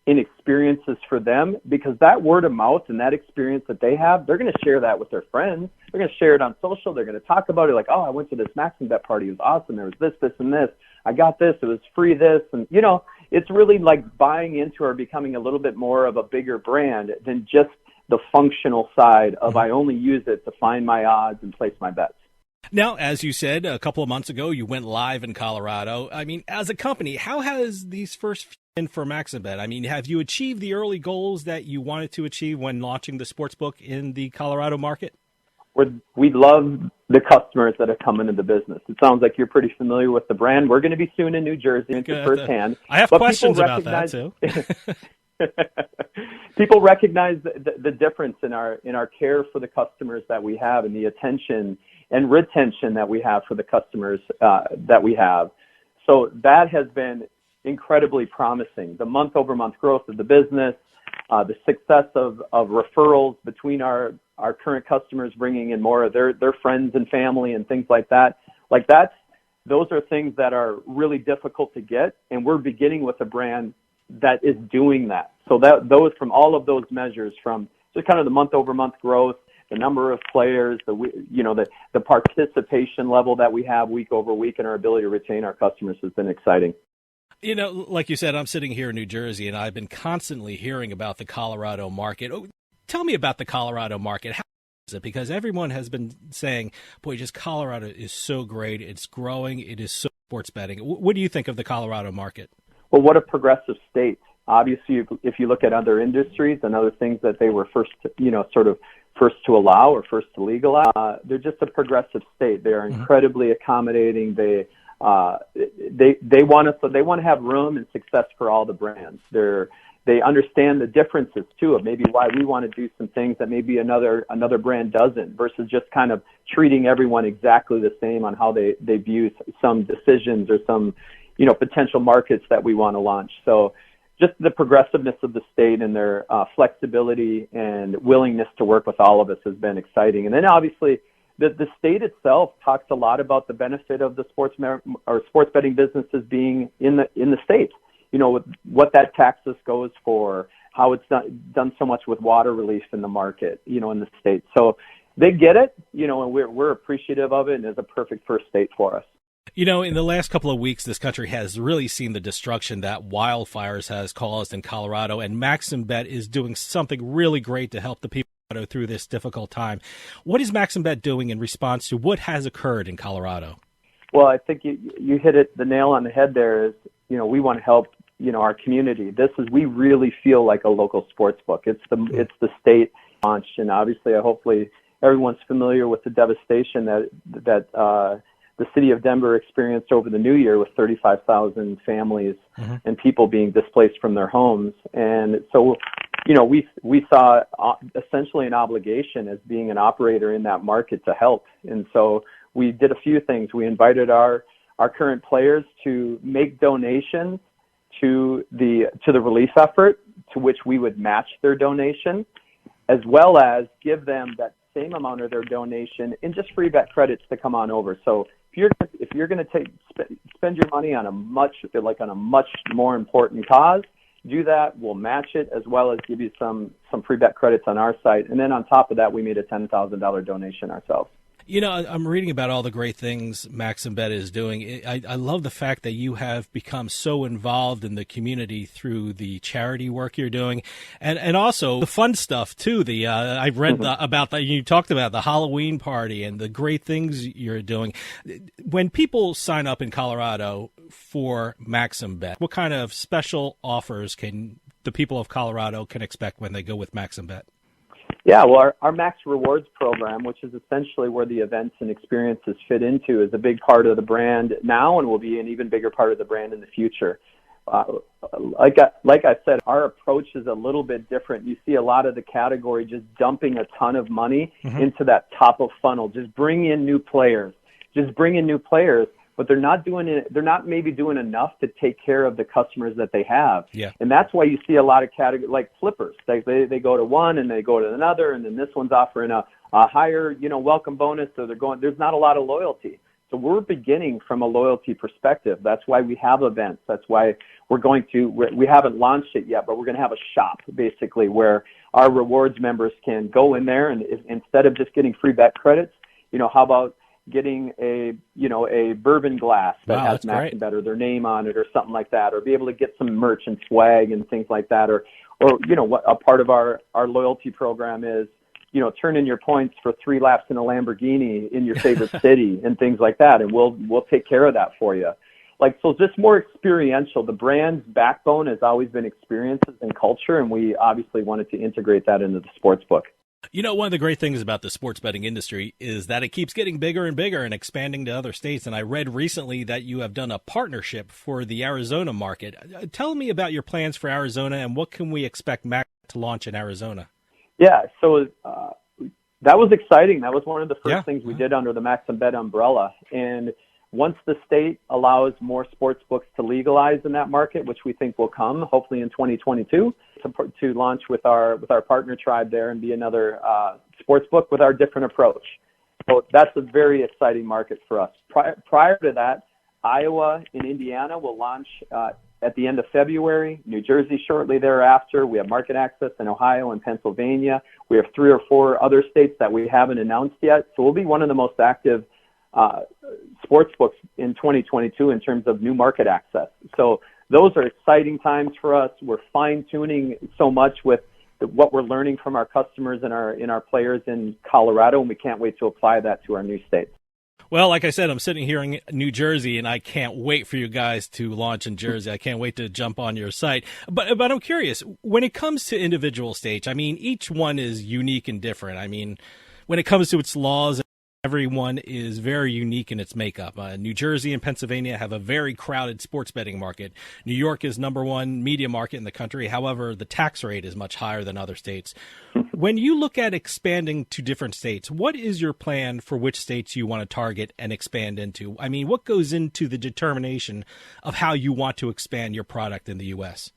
in experiences for them, because that word of mouth and that experience that they have, they're going to share that with their friends. They're going to share it on social. They're going to talk about it I went to this MaximBet party. It was awesome. There was this, this, and this. I got this. It was free this. And, it's really like buying into or becoming a little bit more of a bigger brand than just the functional side of I only use it to find my odds and place my bets. Now, as you said, a couple of months ago, you went live in Colorado. I mean, as a company, how has these first been for MaximBet? I mean, have you achieved the early goals that you wanted to achieve when launching the sportsbook in the Colorado market? We love the customers that have come into the business. It sounds like you're pretty familiar with the brand. We're going to be soon in New Jersey firsthand. I have questions about that, too. People recognize the difference in our care for the customers that we have and the attention and retention that we have for the customers that we have. So that has been incredibly promising. The month-over-month growth of the business, the success of referrals between our our current customers bringing in more of their friends and family and things like that. Those are things that are really difficult to get, and we're beginning with a brand that is doing that. So those from all of those measures, from just kind of the month-over-month growth, the number of players, the participation level that we have week over week, and our ability to retain our customers has been exciting. Like you said, I'm sitting here in New Jersey, and I've been constantly hearing about the Colorado market. Tell me about the Colorado market. How is it? Because everyone has been saying, boy, just Colorado is so great. It's growing. It is so sports betting. What do you think of the Colorado market? Well, what a progressive state. Obviously, if you look at other industries and other things that they were first to allow or first to legalize, they're just a progressive state. They are incredibly accommodating. They want to have room and success for all the brands. They understand the differences too of maybe why we want to do some things that maybe another brand doesn't, versus just kind of treating everyone exactly the same on how they view some decisions or some potential markets that we want to launch. So just the progressiveness of the state and their flexibility and willingness to work with all of us has been exciting. And then obviously the state itself talks a lot about the benefit of the sports betting businesses being in the state. With what that taxes goes for, how it's done so much with water relief in the market, in the state. So they get it, and we're appreciative of it, and it's a perfect first state for us. In the last couple of weeks, this country has really seen the destruction that wildfires has caused in Colorado, and MaximBet is doing something really great to help the people through this difficult time. What is MaximBet doing in response to what has occurred in Colorado? Well, I think you hit the nail on the head there. Is we want to help our community. We really feel like a local sports book. It's the state launch, and obviously, hopefully everyone's familiar with the devastation that the city of Denver experienced over the new year with 35,000 families and people being displaced from their homes. And so, we saw essentially an obligation as being an operator in that market to help. And so we did a few things. We invited our current players to make donations to the relief effort, to which we would match their donation, as well as give them that same amount of their donation in just free bet credits to come on over. So if you're going to spend your money on a much more important cause, do that. We'll match it, as well as give you some free bet credits on our site. And then on top of that, we made a $10,000 donation ourselves. I'm reading about all the great things MaximBet is doing. I love the fact that you have become so involved in the community through the charity work you're doing, and also the fun stuff too. I've read about that. You talked about the Halloween party and the great things you're doing. When people sign up in Colorado for MaximBet, what kind of special offers can the people of Colorado can expect when they go with MaximBet? Yeah, well, our Max Rewards program, which is essentially where the events and experiences fit into, is a big part of the brand now and will be an even bigger part of the brand in the future. Like I said, our approach is a little bit different. You see a lot of the category just dumping a ton of money into that top of funnel. Just bring in new players. But they're not doing it. They're not maybe doing enough to take care of the customers that they have. Yeah. And that's why you see a lot of categories like flippers. They go to one and they go to another, and then this one's offering a higher welcome bonus. So there's not a lot of loyalty. So we're beginning from a loyalty perspective. That's why we have events. That's why we haven't launched it yet, but we're going to have a shop basically where our rewards members can go in there, and instead of just getting free bet credits, how about getting a bourbon glass that has MaximBet or their name on it or something like that, or be able to get some merch and swag and things like that, or what a part of our loyalty program is, turn in your points for 3 laps in a Lamborghini in your favorite city and things like that, and we'll take care of that for you. So just more experiential. The brand's backbone has always been experiences and culture, and we obviously wanted to integrate that into the sports book. One of the great things about the sports betting industry is that it keeps getting bigger and bigger and expanding to other states. And I read recently that you have done a partnership for the Arizona market. Tell me about your plans for Arizona and what can we expect Max to launch in Arizona? Yeah, so that was exciting. That was one of the first things we did under the MaximBet umbrella. And once the state allows more sports books to legalize in that market, which we think will come hopefully in 2022, to launch with our partner tribe there and be another sportsbook with our different approach. So that's a very exciting market for us. Prior to that, Iowa and Indiana will launch at the end of February, New Jersey shortly thereafter. We have market access in Ohio and Pennsylvania. We have 3 or 4 other states that we haven't announced yet. So we'll be one of the most active sports books in 2022 in terms of new market access. So those are exciting times for us. We're fine-tuning so much with what we're learning from our customers and our players in Colorado, and we can't wait to apply that to our new states. Well, like I said, I'm sitting here in New Jersey, and I can't wait for you guys to launch in Jersey. I can't wait to jump on your site. But I'm curious, when it comes to individual states, I mean, each one is unique and different. I mean, when it comes to its laws, everyone is very unique in its makeup. New Jersey and Pennsylvania have a very crowded sports betting market. New York is number one media market in the country. However, the tax rate is much higher than other states. When you look at expanding to different states, what is your plan for which states you want to target and expand into? I mean, what goes into the determination of how you want to expand your product in the U.S.?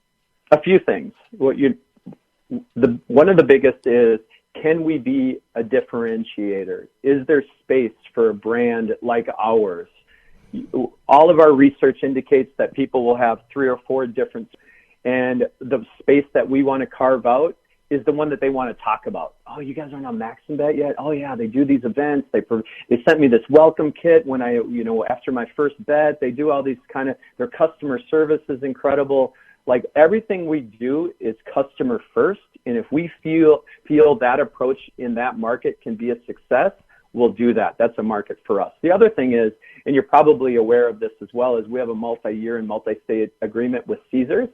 A few things. One of the biggest is, can we be a differentiator? Is there space for a brand like ours? All of our research indicates that people will have 3 or 4 different, and the space that we want to carve out is the one that they want to talk about. Oh, you guys aren't on MaximBet yet? Oh yeah, they do these events. They sent me this welcome kit when after my first bet. They do all these their customer service is incredible. Like, everything we do is customer first, and if we feel that approach in that market can be a success, we'll do that. That's a market for us. The other thing is, and you're probably aware of this as well, is we have a multi-year and multi-state agreement with Caesars,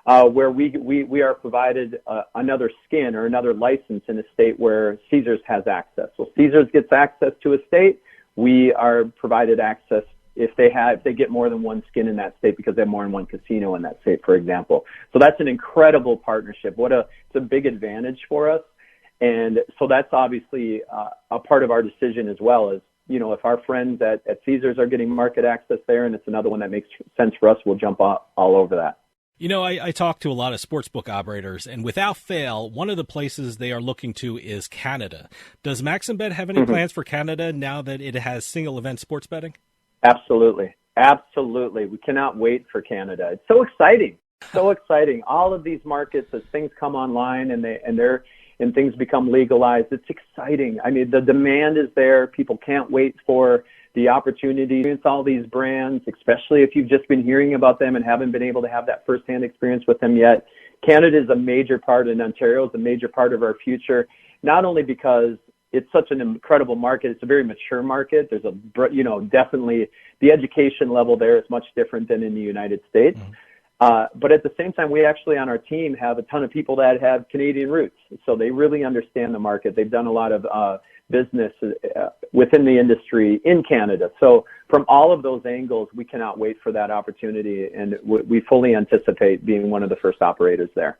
where we are provided another skin or another license in a state where Caesars has access. So Caesars gets access to a state, we are provided access if they get more than one skin in that state because they have more than one casino in that state, for example. So that's an incredible partnership. It's a big advantage for us. And so that's obviously a part of our decision as well, is, if our friends at Caesars are getting market access there and it's another one that makes sense for us, we'll jump all over that. I talk to a lot of sportsbook operators, and without fail, one of the places they are looking to is Canada. Does MaximBet have any plans for Canada now that it has single event sports betting? Absolutely. We cannot wait for Canada. It's so exciting. So exciting. All of these markets, as things come online and things become legalized, it's exciting. I mean, the demand is there. People can't wait for the opportunity to experience all these brands, especially if you've just been hearing about them and haven't been able to have that firsthand experience with them yet. Canada is a major part, and Ontario is a major part of our future, not only because it's such an incredible market. It's a very mature market. There's definitely the education level there is much different than in the United States. But at the same time, we actually on our team have a ton of people that have Canadian roots. So they really understand the market. They've done a lot of business within the industry in Canada. So from all of those angles, we cannot wait for that opportunity. And we fully anticipate being one of the first operators there.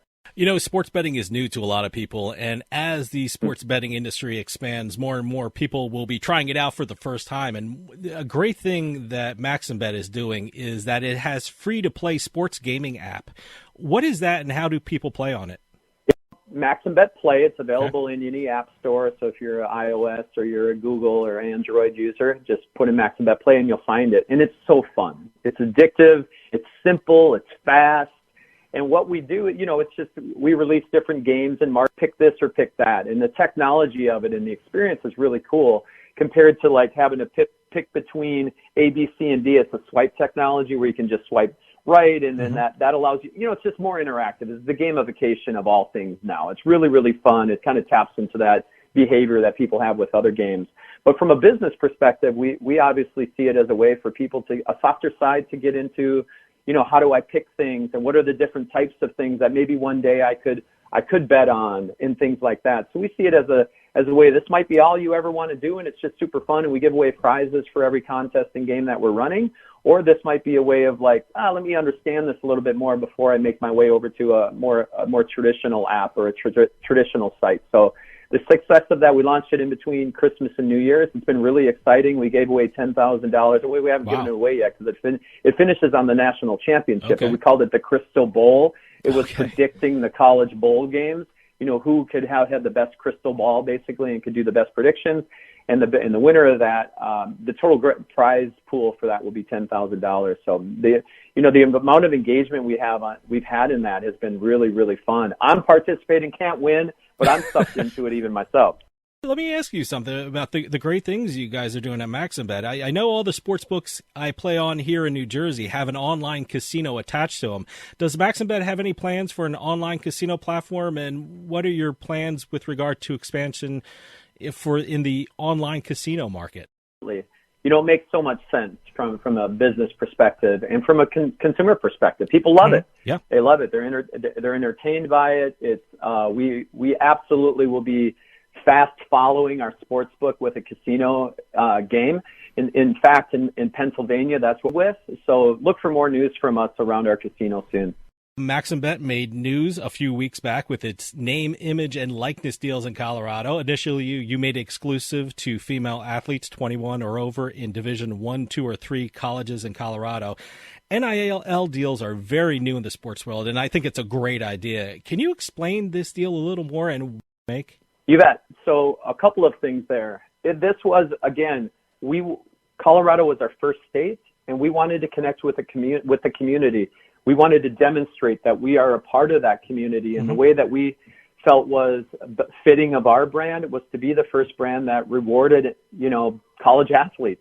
Sports betting is new to a lot of people, and as the sports betting industry expands, more and more people will be trying it out for the first time. And a great thing that MaximBet is doing is that it has free-to-play sports gaming app. What is that, and how do people play on it? MaximBet Play, it's available in any app store. So if you're an iOS or you're a Google or Android user, just put in MaximBet Play and you'll find it. And it's so fun. It's addictive. It's simple. It's fast. And what we do, it's just we release different games and pick this or pick that. And the technology of it and the experience is really cool compared to like having to pick between A, B, C, and D. It's a swipe technology where you can just swipe right, and then that allows you, it's just more interactive. It's the gamification of all things now. It's really, really fun. It kind of taps into that behavior that people have with other games. But from a business perspective, we obviously see it as a way for people a softer side to get into, how do I pick things and what are the different types of things that maybe one day I could bet on and things like that. So we see it as a way, this might be all you ever want to do and it's just super fun and we give away prizes for every contest and game that we're running. Or this might be a way of like, let me understand this a little bit more before I make my way over to a more traditional app or a traditional site. So the success of that, we launched it in between Christmas and New Year's. It's been really exciting. We gave away $10,000 away. We haven't given it away yet because it finishes on the national championship. Okay. And we called it the Crystal Bowl. It was predicting the college bowl games. who could have had the best crystal ball basically and could do the best predictions. And the winner of that, the total prize pool for that will be $10,000. So the amount of engagement we've had in that has been really, really fun. I'm participating, can't win, but I'm sucked into it even myself. Let me ask you something about the great things you guys are doing at MaximBet. I know all the sports books I play on here in New Jersey have an online casino attached to them. Does MaximBet have any plans for an online casino platform, and what are your plans with regard to expansion in the online casino market? It makes so much sense from a business perspective and from a consumer perspective. People love it. Yeah, they love it. They're entertained by it. It's we absolutely will be fast following our sports book with a casino game. In fact, in Pennsylvania, that's what we're with. So look for more news from us around our casino soon. MaximBet made news a few weeks back with its name, image, and likeness deals in Colorado. Initially, you made it exclusive to female athletes 21 or over in Division 1, 2, or 3 colleges in Colorado. NIL deals are very new in the sports world, and I think it's a great idea. Can you explain this deal a little more and make? You bet. So a couple of things there. This was, again, Colorado was our first state, and we wanted to connect with the community. We wanted to demonstrate that we are a part of that community, and the way that we felt was fitting of our brand was to be the first brand that rewarded, college athletes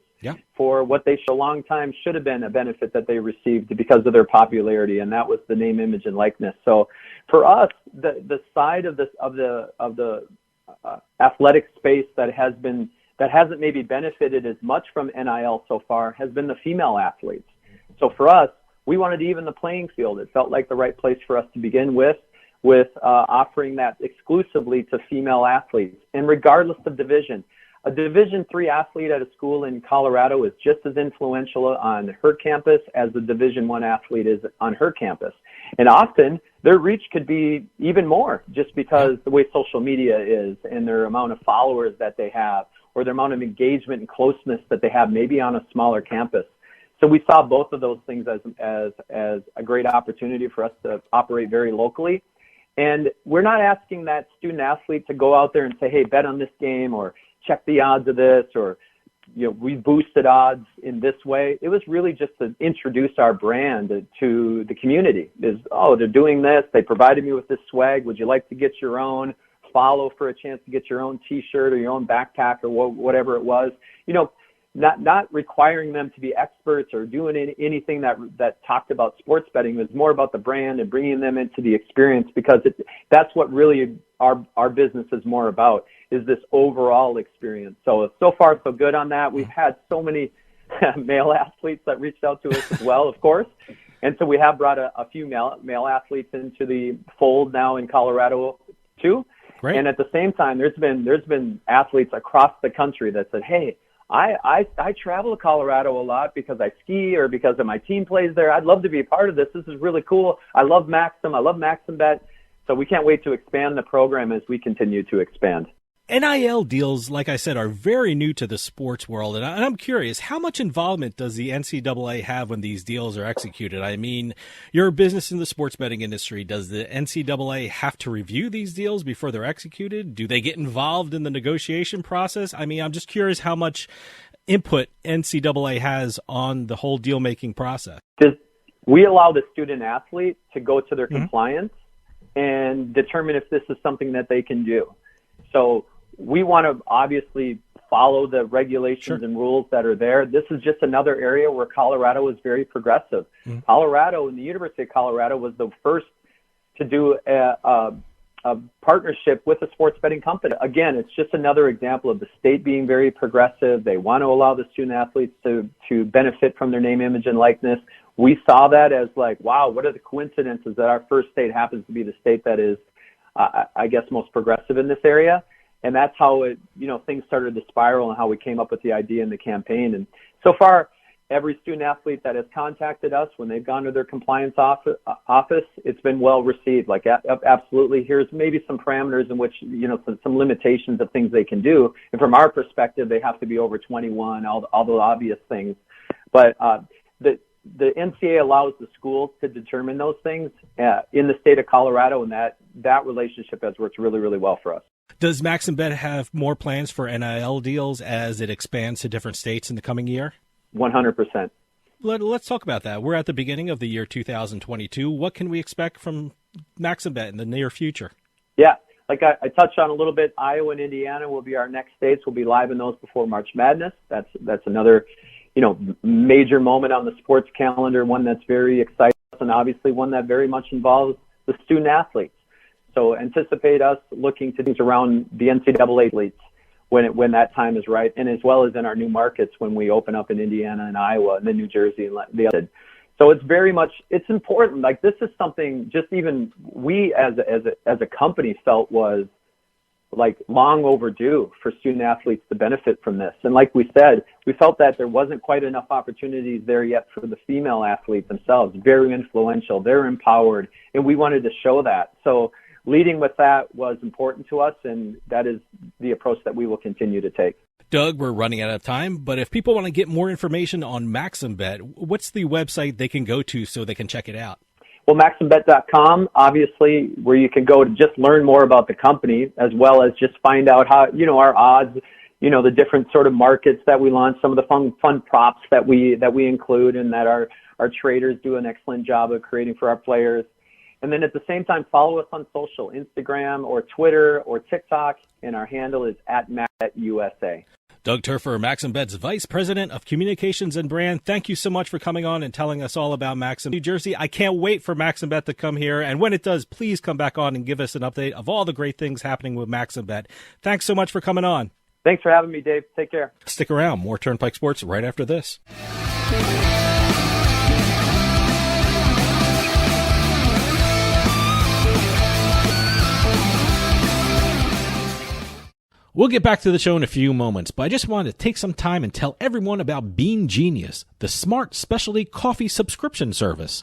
for what they a long time should have been a benefit that they received because of their popularity, and that was the name, image, and likeness. So for us, the side of the athletic space that hasn't maybe benefited as much from NIL so far has been the female athletes. So for us, we wanted to even the playing field. It felt like the right place for us to begin with offering that exclusively to female athletes. And regardless of division, a Division III athlete at a school in Colorado is just as influential on her campus as a Division I athlete is on her campus. And often their reach could be even more just because the way social media is and their amount of followers that they have or their amount of engagement and closeness that they have maybe on a smaller campus. So we saw both of those things as a great opportunity for us to operate very locally. And we're not asking that student athlete to go out there and say, hey, bet on this game or check the odds of this or, we boosted odds in this way. It was really just to introduce our brand to the community. They're doing this. They provided me with this swag. Would you like to get your own? Follow for a chance to get your own T-shirt or your own backpack or whatever it was. Not requiring them to be experts or doing anything that talked about sports betting. It was more about the brand and bringing them into the experience because that's what really our business is more about, is this overall experience. So far so good on that. We've had so many male athletes that reached out to us as well, of course. And so we have brought a few male athletes into the fold now in Colorado too. Great. And at the same time, there's been athletes across the country that said, hey, I travel to Colorado a lot because I ski or because my team plays there. I'd love to be a part of this. This is really cool. I love Maxim. I love MaximBet. So we can't wait to expand the program as we continue to expand. NIL deals, like I said, are very new to the sports world. And I'm curious, how much involvement does the NCAA have when these deals are executed? I mean, you're a business in the sports betting industry. Does the NCAA have to review these deals before they're executed? Do they get involved in the negotiation process? I mean, I'm just curious how much input NCAA has on the whole deal-making process. We allow the student athlete to go to their compliance and determine if this is something that they can do. So we want to obviously follow the regulations and rules that are there. This is just another area where Colorado is very progressive. Colorado and the University of Colorado was the first to do a partnership with a sports betting company. Again, it's just another example of the state being very progressive. They want to allow the student athletes to benefit from their name, image, and likeness. We saw that as like, wow, what are the coincidences that our first state happens to be the state that is, I guess, most progressive in this area. And that's how things started to spiral and how we came up with the idea and the campaign. And so far, every student athlete that has contacted us when they've gone to their compliance office, it's been well received. Like, absolutely, here's maybe some parameters in which, some limitations of things they can do. And from our perspective, they have to be over 21, all the obvious things. But the NCAA allows the schools to determine those things in the state of Colorado, and that relationship has worked really, really well for us. Does MaximBet have more plans for NIL deals as it expands to different states in the coming year? 100%. Let's talk about that. We're at the beginning of the year 2022. What can we expect from MaximBet in the near future? Yeah, like I touched on a little bit, Iowa and Indiana will be our next states. We'll be live in those before March Madness. That's another, major moment on the sports calendar, one that's very exciting, and obviously one that very much involves the student athletes. So anticipate us looking to things around the NCAA athletes when that time is right, and as well as in our new markets when we open up in Indiana and Iowa and then New Jersey and the other. So it's important. Like, this is something just even we as a company felt was like long overdue for student athletes to benefit from this. And like we said, we felt that there wasn't quite enough opportunities there yet for the female athletes themselves. Very influential, they're empowered, and we wanted to show that. So leading with that was important to us, and that is the approach that we will continue to take. Doug, we're running out of time, but if people want to get more information on MaximBet, what's the website they can go to so they can check it out? Well, MaximBet.com, obviously, where you can go to just learn more about the company, as well as just find out how, our odds, the different sort of markets that we launch, some of the fun props that we include and that our traders do an excellent job of creating for our players. And then at the same time, follow us on social, Instagram or Twitter or TikTok, and our handle is @MaximBetUSA. Doug Terfehr, MaximBet's Vice President of Communications and Brand. Thank you so much for coming on and telling us all about Maxim New Jersey. I can't wait for MaximBet to come here. And when it does, please come back on and give us an update of all the great things happening with MaximBet. Thanks so much for coming on. Thanks for having me, Dave. Take care. Stick around. More Turnpike Sports right after this. We'll get back to the show in a few moments, but I just wanted to take some time and tell everyone about Bean Genius, the smart specialty coffee subscription service.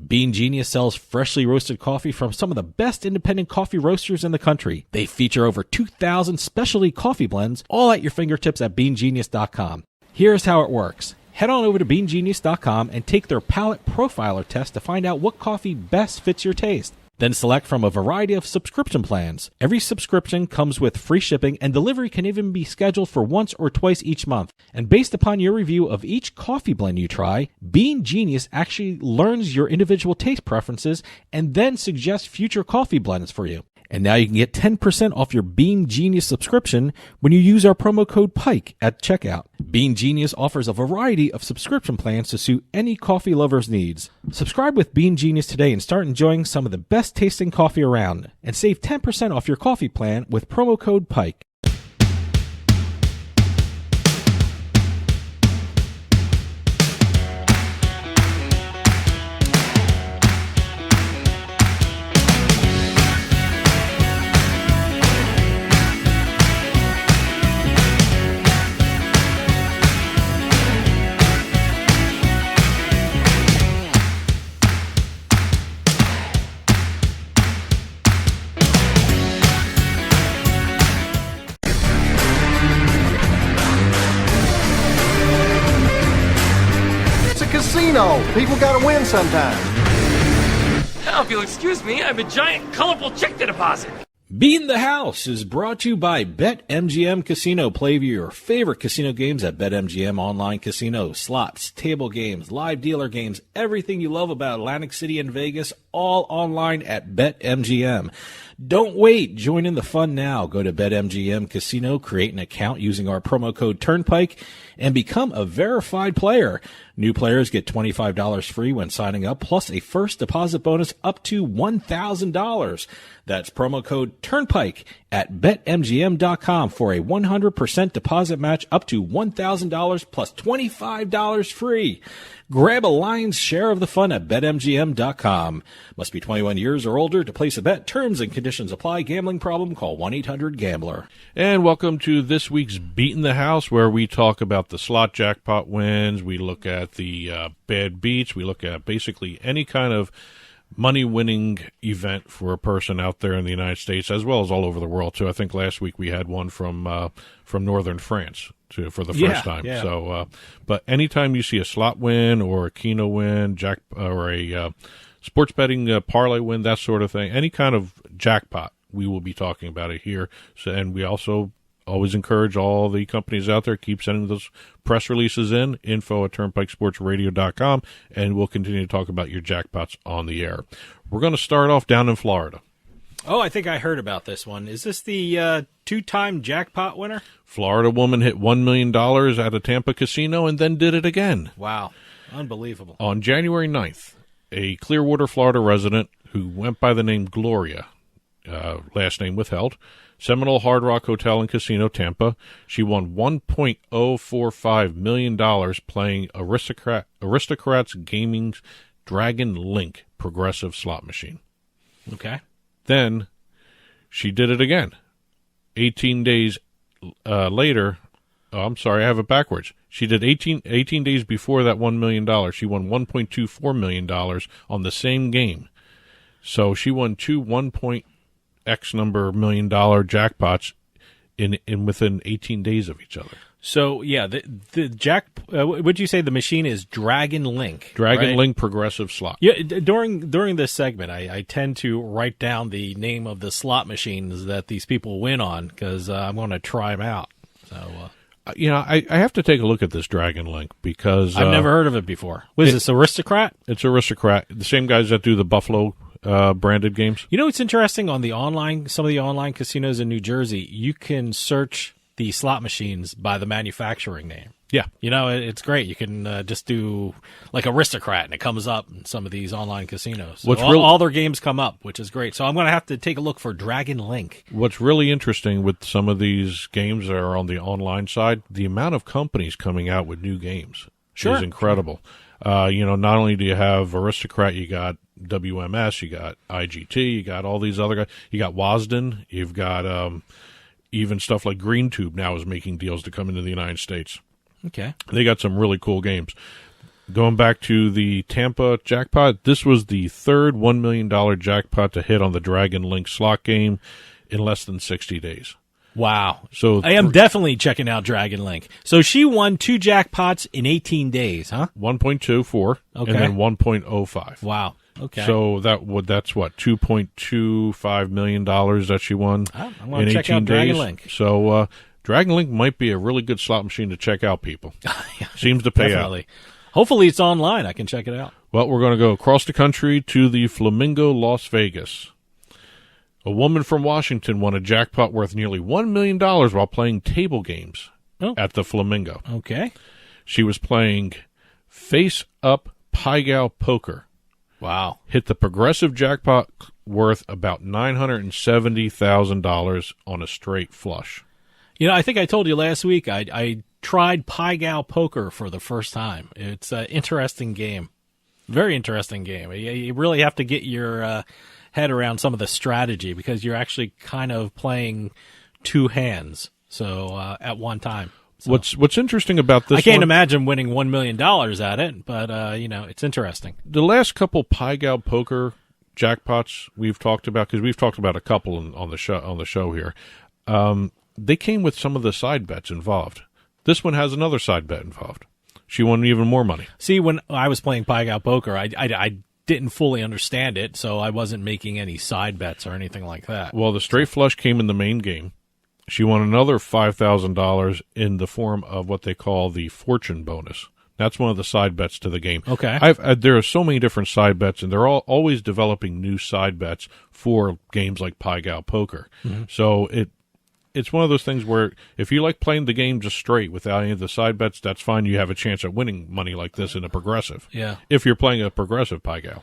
Bean Genius sells freshly roasted coffee from some of the best independent coffee roasters in the country. They feature over 2,000 specialty coffee blends, all at your fingertips at beangenius.com. Here's how it works. Head on over to beangenius.com and take their palate profiler test to find out what coffee best fits your taste. Then select from a variety of subscription plans. Every subscription comes with free shipping, and delivery can even be scheduled for once or twice each month. And based upon your review of each coffee blend you try, Bean Genius actually learns your individual taste preferences and then suggests future coffee blends for you. And now you can get 10% off your Bean Genius subscription when you use our promo code PIKE at checkout. Bean Genius offers a variety of subscription plans to suit any coffee lover's needs. Subscribe with Bean Genius today and start enjoying some of the best tasting coffee around. And save 10% off your coffee plan with promo code PIKE. People gotta win sometime. Now, if you'll excuse me, I have a giant, colorful check to deposit. Beatin The House is brought to you by BetMGM Casino. Play your favorite casino games at BetMGM Online Casino. Slots, table games, live dealer games, everything you love about Atlantic City and Vegas, all online at BetMGM. Don't wait. Join in the fun now. Go to BetMGM Casino, create an account using our promo code Turnpike, and become a verified player. New players get $25 free when signing up, plus a first deposit bonus up to $1,000. That's promo code Turnpike at BetMGM.com for a 100% deposit match up to $1,000 plus $25 free. Grab a lion's share of the fun at BetMGM.com. Must be 21 years or older to place a bet. Terms and conditions apply. Gambling problem? Call 1-800-GAMBLER. And welcome to this week's Beatin the House, where we talk about the slot jackpot wins. We look at the bad beats. We look at basically any kind of money-winning event for a person out there in the United States, as well as all over the world, too. I think last week we had one from northern France. for the first time. Yeah. So, but anytime you see a slot win or a Keno win, or a sports betting parlay win, that sort of thing, any kind of jackpot, we will be talking about it here. So, and we also always encourage all the companies out there, keep sending those press releases in, info@turnpikesportsradio.com, and we'll continue to talk about your jackpots on the air. We're going to start off down in Florida. Oh, I think I heard about this one. Is this the two-time jackpot winner? Florida woman hit $1 million at a Tampa casino and then did it again. Wow. Unbelievable. On January 9th, a Clearwater, Florida resident who went by the name Gloria, last name withheld, Seminole Hard Rock Hotel and Casino, Tampa. She won $1.045 million playing Aristocrats Gaming's Dragon Link progressive slot machine. Okay. Then she did it again. 18 days later, oh, I'm sorry, I have it backwards. She did 18 days before that $1 million. She won $1.24 million on the same game. So she won two X number $1 million jackpots in within 18 days of each other. So, yeah, the would you say the machine is Dragon Link? Dragon right? Link progressive slot. Yeah, during this segment, I tend to write down the name of the slot machines that these people win on because I'm going to try them out. So, I have to take a look at this Dragon Link because I've never heard of it before. What is this, Aristocrat? It's Aristocrat. The same guys that do the Buffalo branded games. You know what's interesting on some of the online casinos in New Jersey, you can search the slot machines by the manufacturing name. Yeah. It's great. You can just do like Aristocrat, and it comes up in some of these online casinos. So all their games come up, which is great. So I'm going to have to take a look for Dragon Link. What's really interesting with some of these games that are on the online side, the amount of companies coming out with new games is incredible. Not only do you have Aristocrat, you got WMS, you got IGT, you got all these other guys. You got Wasden, you've got even stuff like GreenTube now is making deals to come into the United States. Okay. They got some really cool games. Going back to the Tampa jackpot, this was the third $1 million jackpot to hit on the Dragon Link slot game in less than 60 days. Wow. So I am definitely checking out Dragon Link. So she won 2 jackpots in 18 days, huh? 1.24 and then 1.05. Wow. Okay. So that's what, $2.25 million that she won I'm in going to check 18 out days. Dragon Link. So Dragon Link might be a really good slot machine to check out, people. Seems to pay Definitely. Hopefully it's online. I can check it out. Well, we're going to go across the country to the Flamingo, Las Vegas. A woman from Washington won a jackpot worth nearly $1 million while playing table games at the Flamingo. Okay. She was playing face-up Pai-Gow poker. Wow. Hit the progressive jackpot worth about $970,000 on a straight flush. I think I told you last week I tried Pai-Gow poker for the first time. It's an interesting game. Very interesting game. You really have to get your head around some of the strategy because you're actually kind of playing 2 hands at one time. So, What's interesting about this? I can't imagine winning $1 million at it, but it's interesting. The last couple Pai-Gow poker jackpots we've talked about, because we've talked about a couple on the show here. They came with some of the side bets involved. This one has another side bet involved. She won even more money. See, when I was playing Pai-Gow poker, I didn't fully understand it, so I wasn't making any side bets or anything like that. Well, the straight flush came in the main game. She won another $5,000 in the form of what they call the fortune bonus. That's one of the side bets to the game. Okay. There are so many different side bets, and they're always developing new side bets for games like Pai-Gow poker. Mm-hmm. So it's one of those things where if you like playing the game just straight without any of the side bets, that's fine. You have a chance at winning money like this in a progressive. Yeah. If you're playing a progressive Pai-Gow.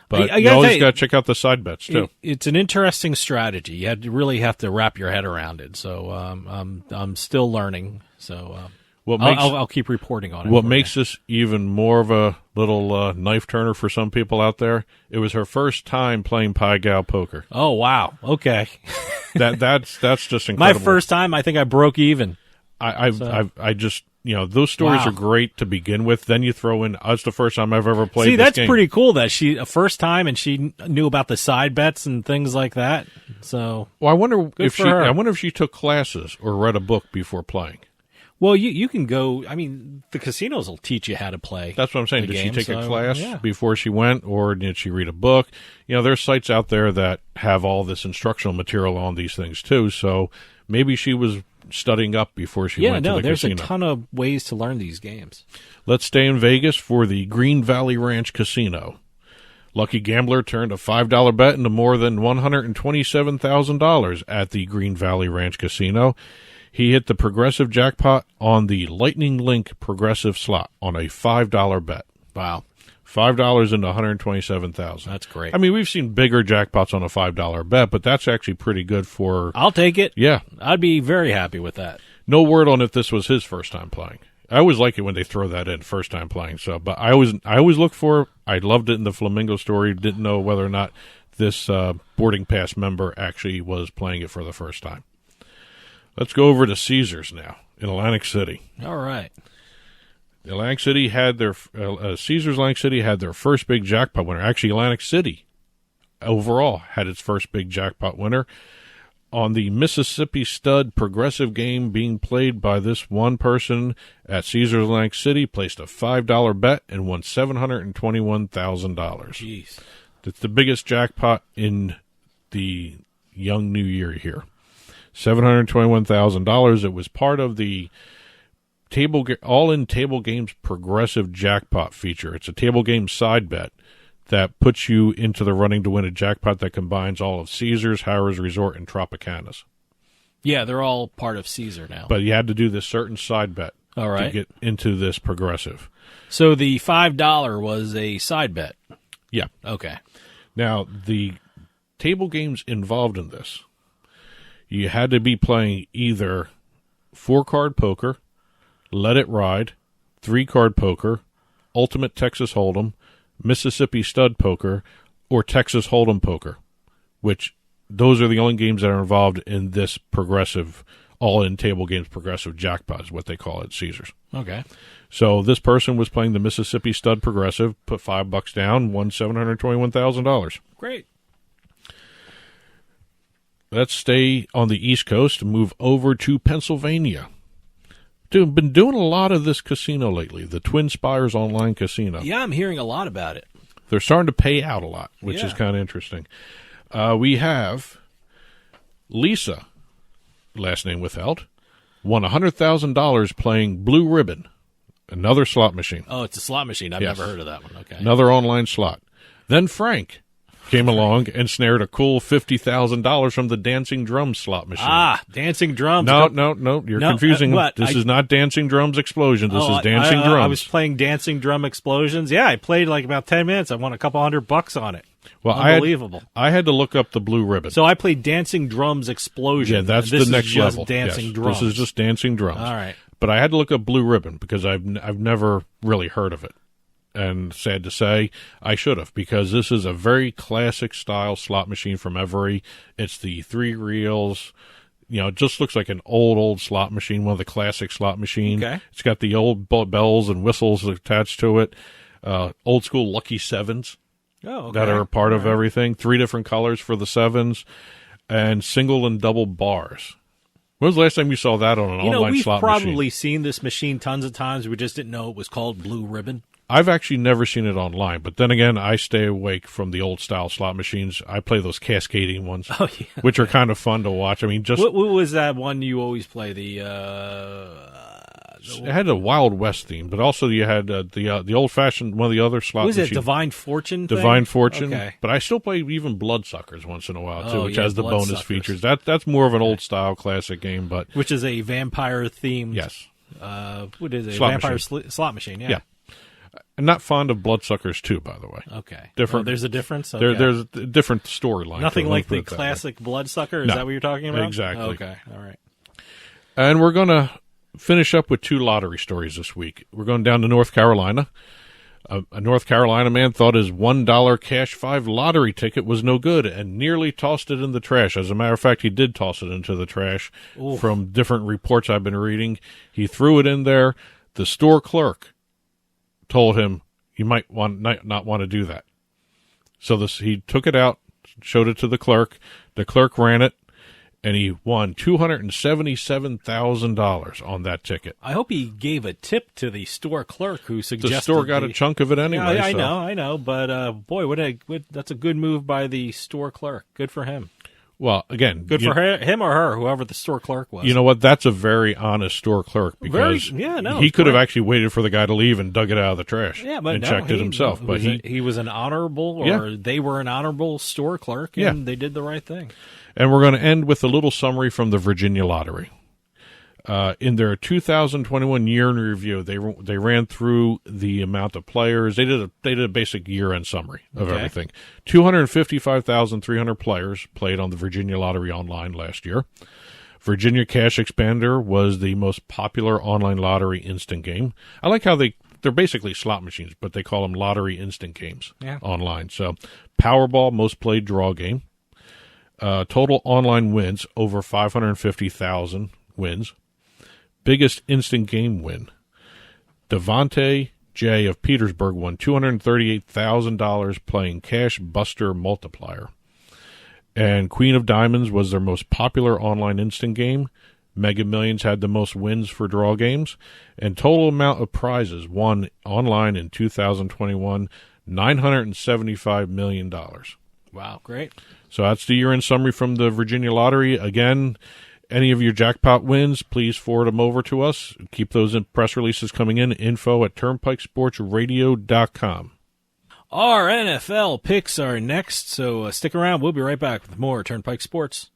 But you always got to check out the side bets, too. It's an interesting strategy. You really have to wrap your head around it. So I'm still learning. So I'll keep reporting on it. What makes this even more of a little knife turner for some people out there, it was her first time playing Pai-Gow poker. Oh, wow. Okay. That's just incredible. My first time, I think I broke even. I just... those stories are great to begin with. Then you throw in, that's the first time I've ever played this game. See, that's pretty cool that she, first time, and she knew about the side bets and things like that. So, well, I wonder if she took classes or read a book before playing. Well, you can go. I mean, the casinos will teach you how to play. That's what I'm saying. the Did game, she take a so, class yeah. before she went, or did she read a book? There's sites out there that have all this instructional material on these things too. So maybe she was studying up before she went to the there's casino. a ton of ways to learn these games. Let's stay in Vegas for the Green Valley Ranch Casino. Lucky gambler turned a $5 bet into more than $127,000 at the Green Valley Ranch Casino. He hit the progressive jackpot on the Lightning Link progressive slot on a $5 bet. Wow. $5 into $127,000. That's great. I mean, we've seen bigger jackpots on a $5 bet, but that's actually pretty good for... I'll take it. Yeah. I'd be very happy with that. No word on if this was his first time playing. I always like it when they throw that in, first time playing. So, but I always look for... I loved it in the Flamingo story. Didn't know whether or not this boarding pass member actually was playing it for the first time. Let's go over to Caesars now in Atlantic City. All right. Atlantic City had their Caesars Atlantic City had their first big jackpot winner. Actually, Atlantic City overall had its first big jackpot winner on the Mississippi Stud progressive game being played by this one person at Caesars Atlantic City. Placed a $5 bet and won $721,000. Jeez, It's the biggest jackpot in the young new year here. $721,000. It was part of the all-in table games progressive jackpot feature. It's a table game side bet that puts you into the running to win a jackpot that combines all of Caesars, Harrah's Resort, and Tropicana's. yeah, they're all part of Caesar now. But you had to do this certain side bet All right. to get into this progressive. So the $5 was a side bet. Yeah. Okay. Now, the table games involved in this, you had to be playing either 4-card poker, Let It Ride, 3-card poker, Ultimate Texas Hold'em, Mississippi Stud Poker, or Texas Hold'em Poker, which those are the only games that are involved in this progressive, all-in table games progressive jackpot is what they call it at Caesars. Okay. So this person was playing the Mississippi Stud progressive, put $5 down, won $721,000. Great. Let's stay on the East Coast and move over to Pennsylvania. Dude, been doing a lot of this casino lately, the Twin Spires Online Casino. Yeah, I'm hearing a lot about it. They're starting to pay out a lot, which is Yeah. kind of interesting. We have Lisa, last name withheld, won $100,000 playing Blue Ribbon, another slot machine. Oh, it's a slot machine. I've Yes. never heard of that one. Okay. Another online slot. Then Frank came along and snared a cool $50,000 from the Dancing Drums slot machine. Ah, Dancing Drums. No, you're No, confusing. what? This is not Dancing Drums Explosion. This is Dancing I Drums. was playing Dancing Drum Explosions. Yeah, I played like about 10 minutes. I won a couple $100 on it. Well, Unbelievable. I had to look up the Blue Ribbon. So I played Dancing Drums Explosion. Yeah, that's This the next is just level. Dancing Yes, Drums. This is just Dancing Drums. All right. But I had to look up Blue Ribbon because I've never really heard of it. And sad to say, I should have, because this is a very classic style slot machine from Every. It's the 3 reels. It just looks like an old slot machine, one of the classic slot machines. Okay. It's got the old bells and whistles attached to it. Old school Lucky Sevens Oh, okay. that are a part of everything. 3 different colors for the sevens, and single and double bars. When was the last time you saw that on an online we've slot probably machine? seen this machine tons of times. We just didn't know it was called Blue Ribbon. I've actually never seen it online, but then again, I stay awake from the old style slot machines. I play those cascading ones, Oh, yeah. which are kind of fun to watch. I mean, just What was that one you always play? The it had a Wild West theme, but also you had the old fashioned one of the other slot what was it? machines. Divine Fortune. thing? Divine Fortune, Okay. but I still play even Bloodsuckers once in a while too, Oh, which yeah, has the bonus Bloodsuckers. features. That's more of an old style classic game, but Which is a vampire themed. yes, What is it? Slot Vampire machine. slot machine. Yeah. Yeah. I'm not fond of Bloodsuckers too, by the way. Okay. Different- Oh, there's a difference. Okay. There's a different storyline. Nothing to it, like let's put the it that way. classic Bloodsucker. Is No. that what you're talking about? Exactly. Okay. All right. And we're going to finish up with 2 lottery stories this week. We're going down to North Carolina. A North Carolina man thought his $1 Cash 5 lottery ticket was no good and nearly tossed it in the trash. As a matter of fact, he did toss it into the trash. Oof. From different reports I've been reading. He threw it in there. The store clerk told him, you might not want to do that. So he took it out, showed it to the clerk. The clerk ran it. and he won $277,000 on that ticket. I hope he gave a tip to the store clerk who suggested The store got a chunk of it anyway. Yeah, I know. But boy, that's a good move by the store clerk. Good for him. Well, again, good for him or her, whoever the store clerk was. You know what? That's a very honest store clerk because he could have actually waited for the guy to leave and dug it out of the trash and checked it himself. But he was an honorable, or they were an honorable store clerk, and they did the right thing. And we're going to end with a little summary from the Virginia Lottery. In their 2021 year in review, they ran through the amount of players. They did a basic year-end summary of everything. 255,300 players played on the Virginia Lottery online last year. Virginia Cash Expander was the most popular online lottery instant game. I like how they're basically slot machines, but they call them lottery instant games online. So Powerball, most played draw game. Total online wins, over 550,000 wins. Biggest instant game win. Devontae J. of Petersburg won $238,000 playing Cash Buster Multiplier. And Queen of Diamonds was their most popular online instant game. Mega Millions had the most wins for draw games. And total amount of prizes won online in 2021, $975 million. Wow, great. So that's the year-end summary from the Virginia Lottery. Again, any of your jackpot wins, please forward them over to us. Keep those press releases coming in. info@turnpikesportsradio.com. Our NFL picks are next, so stick around. We'll be right back with more Turnpike Sports.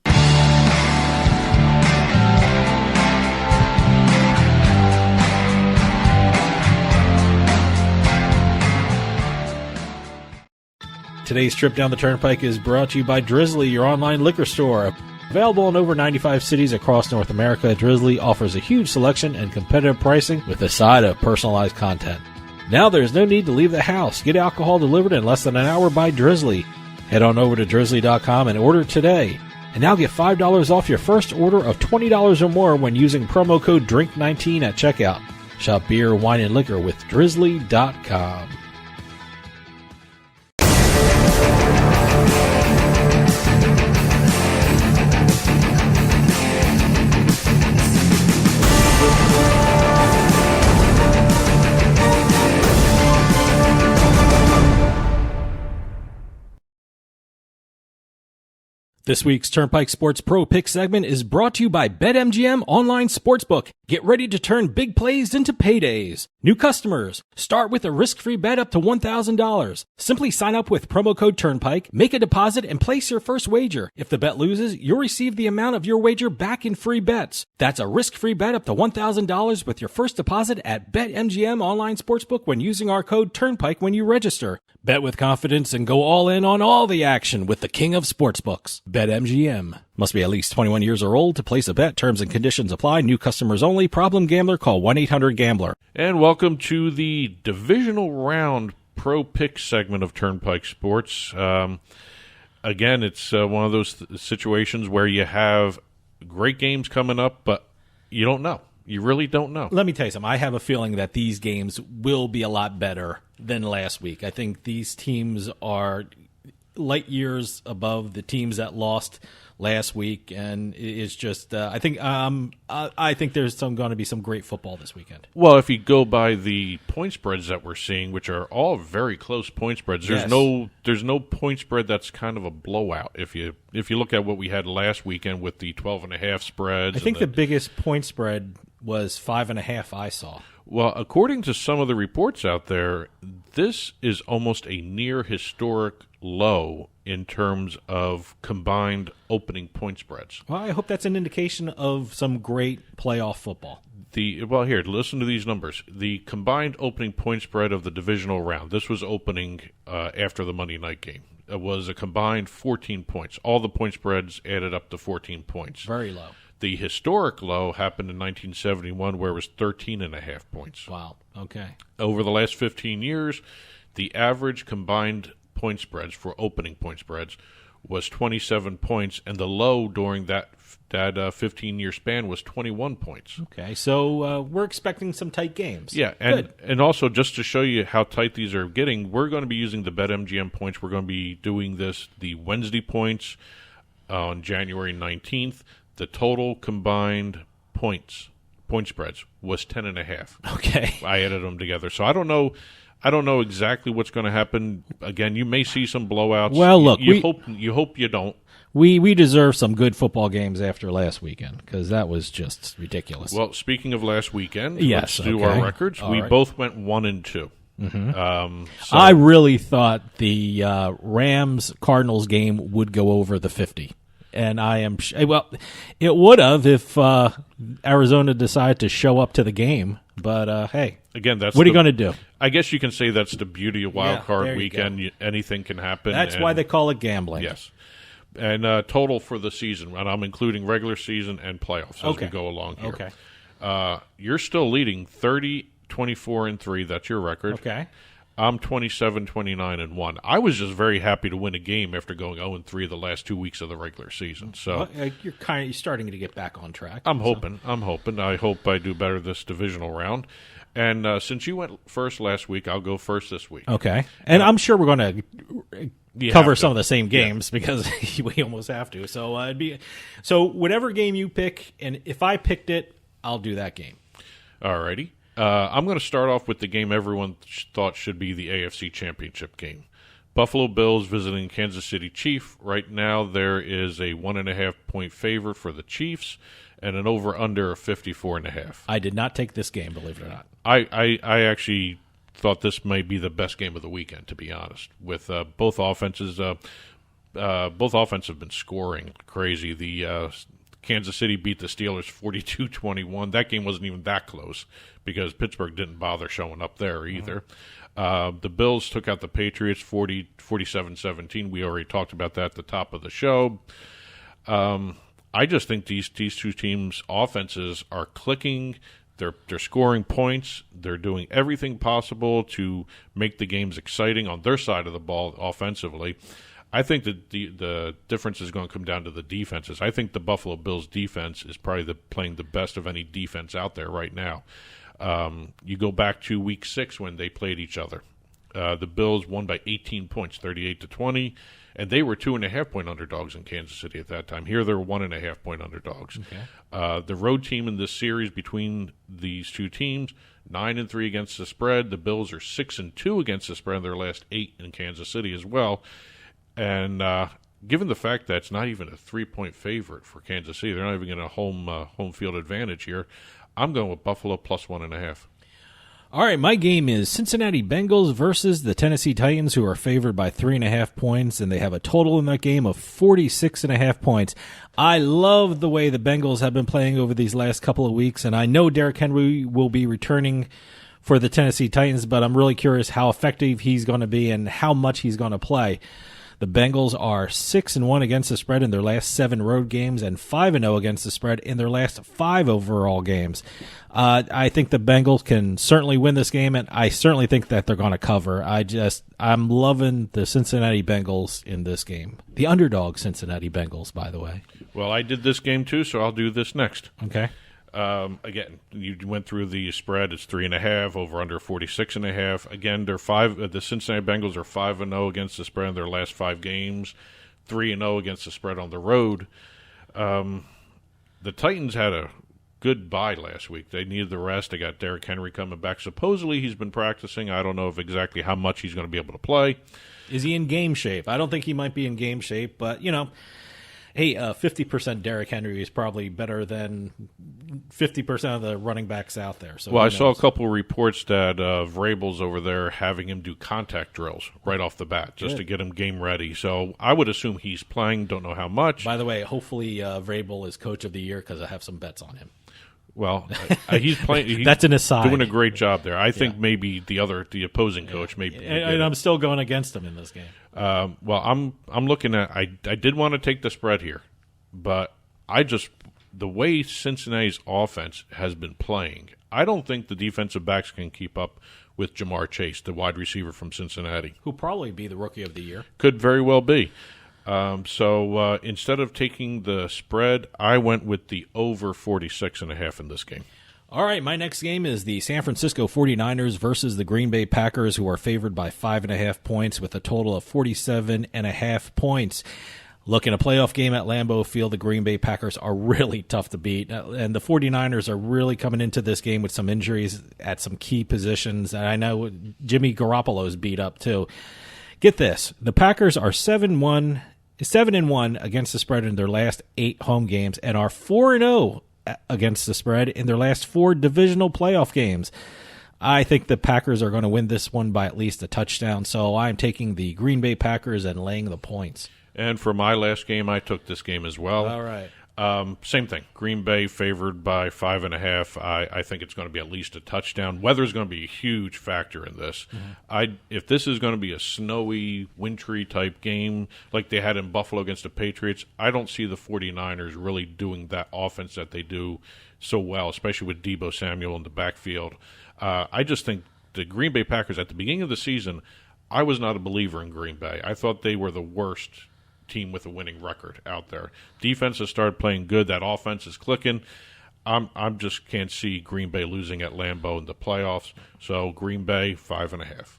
Today's trip down the Turnpike is brought to you by Drizzly, your online liquor store. Available in over 95 cities across North America, Drizzly offers a huge selection and competitive pricing with a side of personalized content. Now there's no need to leave the house. Get alcohol delivered in less than an hour by Drizzly. Head on over to drizzly.com and order today. And now get $5 off your first order of $20 or more when using promo code DRINK19 at checkout. Shop beer, wine, and liquor with drizzly.com. This week's Turnpike Sports Pro Pick segment is brought to you by BetMGM Online Sportsbook. Get ready to turn big plays into paydays. New customers, start with a risk-free bet up to $1,000. Simply sign up with promo code Turnpike, make a deposit, and place your first wager. If the bet loses, you'll receive the amount of your wager back in free bets. That's a risk-free bet up to $1,000 with your first deposit at BetMGM Online Sportsbook when using our code Turnpike when you register. Bet with confidence and go all in on all the action with the king of sportsbooks, BetMGM. Must be at least 21 years or old to place a bet. Terms and conditions apply. New customers only. Problem gambler. Call 1-800-GAMBLER. And welcome to the divisional round pro pick segment of Turnpike Sports. Again, it's one of those situations where you have great games coming up, but you don't know. You really don't know. Let me tell you something. I have a feeling that these games will be a lot better than last week. I think these teams are light years above the teams that lost last week, and it's just I think there's going to be some great football this weekend. Well, if you go by the point spreads that we're seeing, which are all very close point spreads, there's no point spread that's kind of a blowout. If you look at what we had last weekend with the 12.5 spreads, I think the biggest point spread was 5.5 I saw. Well, according to some of the reports out there, this is almost a near historic low in terms of combined opening point spreads. Well, I hope that's an indication of some great playoff football. Here, listen to these numbers. The combined opening point spread of the divisional round, this was opening after the Monday night game, it was a combined 14 points. All the point spreads added up to 14 points. Very low. The historic low happened in 1971 where it was 13.5 points. Wow, okay. Over the last 15 years, the average combined point spreads for opening point spreads was 27 points, and the low during that 15-year span was 21 points. Okay, so we're expecting some tight games. Yeah, and also just to show you how tight these are getting, we're going to be using the BetMGM points. We're going to be doing the Wednesday points, on January 19th. The total combined point spreads was 10.5. Okay. I added them together. So I don't know exactly what's going to happen. Again, you may see some blowouts. Well, look, you hope you don't. We deserve some good football games after last weekend because that was just ridiculous. Well, speaking of last weekend, yes, let's do our records. All we right. both went 1-2. Mm-hmm. So I really thought the Rams-Cardinals game would go over the 50. And I am well, it would have if Arizona decided to show up to the game. But hey, again, what are you going to do? I guess you can say that's the beauty of wild card there you weekend. Anything can happen. That's why they call it gambling. Yes. And total for the season, and I'm including regular season and playoffs as we go along here. Okay. You're still leading 30, 24, and 3. That's your record. Okay. I'm 27, 29, and 1. I was just very happy to win a game after going 0-3 the last 2 weeks of the regular season. So you're starting to get back on track. I'm hoping. I hope I do better this divisional round. And since you went first last week, I'll go first this week. Okay. And I'm sure we're going to cover some of the same games because we almost have to. So whatever game you pick, and if I picked it, I'll do that game. All righty. I'm going to start off with the game everyone thought should be the AFC Championship game. Buffalo Bills visiting Kansas City Chiefs. Right now there is a 1.5-point favor for the Chiefs and an over-under of 54.5. I did not take this game, believe it or not. I actually thought this might be the best game of the weekend, to be honest, with both offenses. Both offenses have been scoring crazy. The Kansas City beat the Steelers 42-21. That game wasn't even that close because Pittsburgh didn't bother showing up there either. The Bills took out the Patriots 47-17. We already talked about that at the top of the show. I just think these two teams' offenses are clicking. They're scoring points. They're doing everything possible to make the games exciting on their side of the ball offensively. I think that the difference is going to come down to the defenses. I think the Buffalo Bills defense is probably playing the best of any defense out there right now. You go back to Week 6 when they played each other. The Bills won by 18 points, 38-20, and they were 2.5-point underdogs in Kansas City at that time. Here they're 1.5-point underdogs. Okay. The road team in this series between these two teams, 9-3 against the spread. The Bills are 6-2 against the spread in their last 8 in Kansas City as well. And given the fact that it's not even a 3-point favorite for Kansas City, they're not even getting a home field advantage here. I'm going with Buffalo plus 1.5. All right, my game is Cincinnati Bengals versus the Tennessee Titans, who are favored by 3.5 points, and they have a total in that game of 46.5 points. I love the way the Bengals have been playing over these last couple of weeks, and I know Derrick Henry will be returning for the Tennessee Titans, but I'm really curious how effective he's going to be and how much he's going to play. The Bengals are 6-1 against the spread in their last 7 road games and 5-0 against the spread in their last 5 overall games. I think the Bengals can certainly win this game, and I certainly think that they're going to cover. I'm loving the Cincinnati Bengals in this game. The underdog Cincinnati Bengals, by the way. Well, I did this game too, so I'll do this next. Okay. Again, you went through the spread. It's 3.5 over under 46.5. Again, they're 5. The Cincinnati Bengals are 5-0 against the spread in their last 5 games, 3-0 against the spread on the road. The Titans had a good bye last week. They needed the rest. They got Derrick Henry coming back. Supposedly he's been practicing. I don't know if exactly how much he's going to be able to play. Is he in game shape? I don't think he might be in game shape, but hey, 50% Derrick Henry is probably better than 50% of the running backs out there. So well, I saw a couple of reports that Vrabel's over there having him do contact drills right off the bat just to get him game ready. So I would assume he's playing. Don't know how much. By the way, hopefully Vrabel is coach of the year because I have some bets on him. Well, he's playing. He's That's an aside. Doing a great job there. I think maybe the opposing coach maybe. And I'm still going against him in this game. Well, I'm looking at. I did want to take the spread here, but the way Cincinnati's offense has been playing, I don't think the defensive backs can keep up with Jamar Chase, the wide receiver from Cincinnati, who'll probably be the rookie of the year. Could very well be. So instead of taking the spread, I went with the over 46.5 in this game. All right, my next game is the San Francisco 49ers versus the Green Bay Packers, who are favored by 5.5 points with a total of 47.5 points. Look, in a playoff game at Lambeau Field, the Green Bay Packers are really tough to beat. And the 49ers are really coming into this game with some injuries at some key positions. And I know Jimmy Garoppolo's beat up too. Get this. The Packers are 7-1 against the spread in their last 8 home games and are 4-0 against the spread in their last 4 divisional playoff games. I think the Packers are going to win this one by at least a touchdown. So I'm taking the Green Bay Packers and laying the points. And for my last game, I took this game as well. All right. Same thing. Green Bay favored by 5.5. I think it's going to be at least a touchdown. Weather's going to be a huge factor in this. Mm-hmm. If this is going to be a snowy, wintry type game like they had in Buffalo against the Patriots, I don't see the 49ers really doing that offense that they do so well, especially with Deebo Samuel in the backfield. I just think the Green Bay Packers at the beginning of the season, I was not a believer in Green Bay. I thought they were the worst team with a winning record out there. Defense has started playing good. That offense is clicking. I'm just can't see Green Bay losing at Lambeau in the playoffs. So Green Bay 5.5.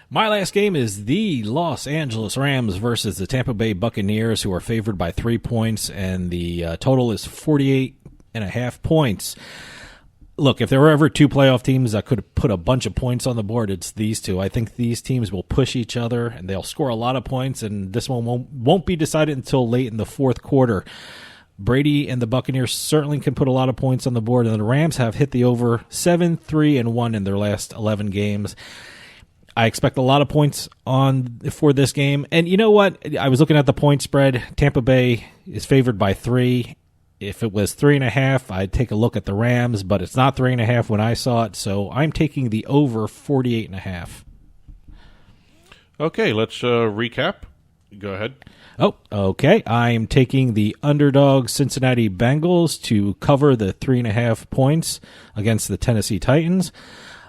My last game is the Los Angeles Rams versus the Tampa Bay Buccaneers, who are favored by 3 points, and the total is 48.5 points. Look, if there were ever 2 playoff teams that could put a bunch of points on the board, it's these 2. I think these teams will push each other, and they'll score a lot of points, and this one won't be decided until late in the fourth quarter. Brady and the Buccaneers certainly can put a lot of points on the board, and the Rams have hit the over 7-3-1 in their last 11 games. I expect a lot of points for this game. And you know what? I was looking at the point spread. Tampa Bay is favored by 3. If it was 3.5, I'd take a look at the Rams, but it's not 3.5 when I saw it, so I'm taking the over 48.5. Okay, let's recap. Go ahead. Oh, okay. I'm taking the underdog Cincinnati Bengals to cover the 3.5 points against the Tennessee Titans.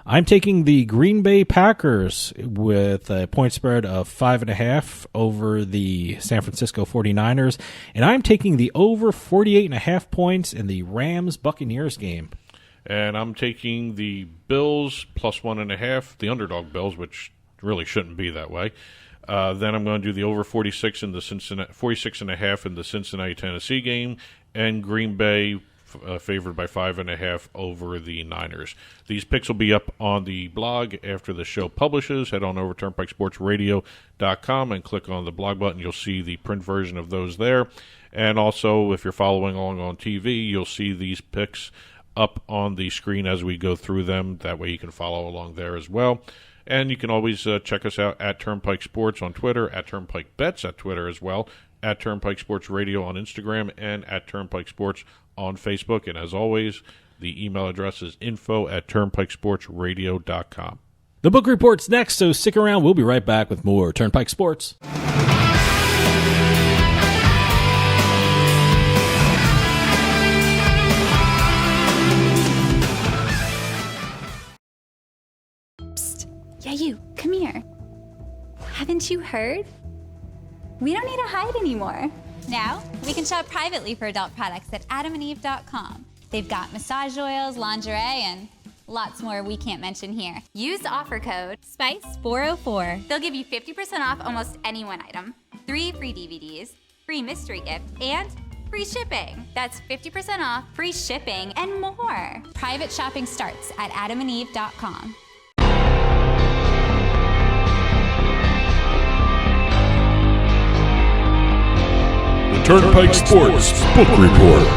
I'm taking the Green Bay Packers with a point spread of 5.5 over the San Francisco 49ers. And I'm taking the over 48.5 points in the Rams-Buccaneers game. And I'm taking the Bills plus 1.5, the underdog Bills, which really shouldn't be that way. Then I'm going to do the over 46 in the 46.5 in the Cincinnati-Tennessee game, and Green Bay favored by 5.5 over the Niners. These picks will be up on the blog after the show publishes. Head on over to TurnpikeSportsRadio.com and click on the blog button. You'll see the print version of those there. And also, if you're following along on TV, you'll see these picks up on the screen as we go through them. That way you can follow along there as well. And you can always check us out at Turnpike Sports on Twitter, at Turnpike Bets at Twitter as well, at Turnpike Sports Radio on Instagram, and at Turnpike Sports on Facebook. And as always, the email address is info@turnpikesportsradio.com. The book report's next, so stick around. We'll be right back with more Turnpike Sports. Yeah, you, come here. Haven't you heard? We don't need to hide anymore. Now, we can shop privately for adult products at adamandeve.com. They've got massage oils, lingerie, and lots more we can't mention here. Use offer code SPICE404. They'll give you 50% off almost any one item, 3 free DVDs, free mystery gift, and free shipping. That's 50% off, free shipping, and more. Private shopping starts at adamandeve.com. Turnpike Sports Book Report.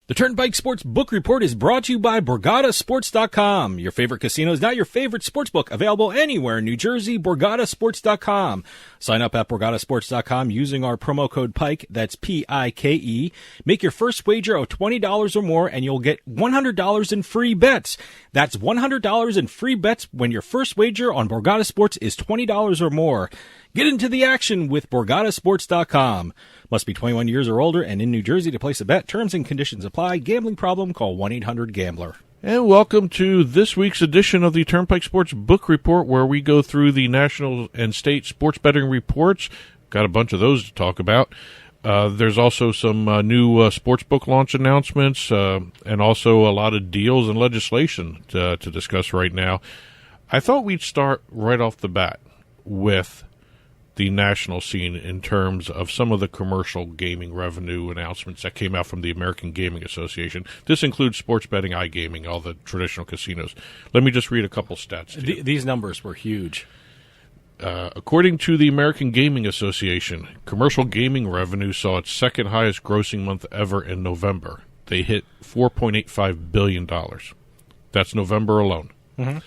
The Turnpike Sports Book Report is brought to you by BorgataSports.com. Your favorite casino is now your favorite sportsbook. Available anywhere in New Jersey, BorgataSports.com. Sign up at BorgataSports.com using our promo code PIKE, that's P-I-K-E. Make your first wager of $20 or more and you'll get $100 in free bets. That's $100 in free bets when your first wager on Borgata Sports is $20 or more. Get into the action with BorgataSports.com. Must be 21 years or older and in New Jersey to place a bet. Terms and conditions apply. Gambling problem? Call 1-800-GAMBLER. And welcome to this week's edition of the Turnpike Sports Book Report, where we go through the national and state sports betting reports. Got a bunch of those to talk about. There's also some new sports book launch announcements and also a lot of deals and legislation to discuss right now. I thought we'd start right off the bat with the national scene in terms of some of the commercial gaming revenue announcements that came out from the American Gaming Association. This includes sports betting, iGaming, all the traditional casinos. Let me just read a couple stats to you. These numbers were huge. According to the American Gaming Association, commercial gaming revenue saw its second highest grossing month ever in November. They hit $4.85 billion. That's November alone. Mm-hmm.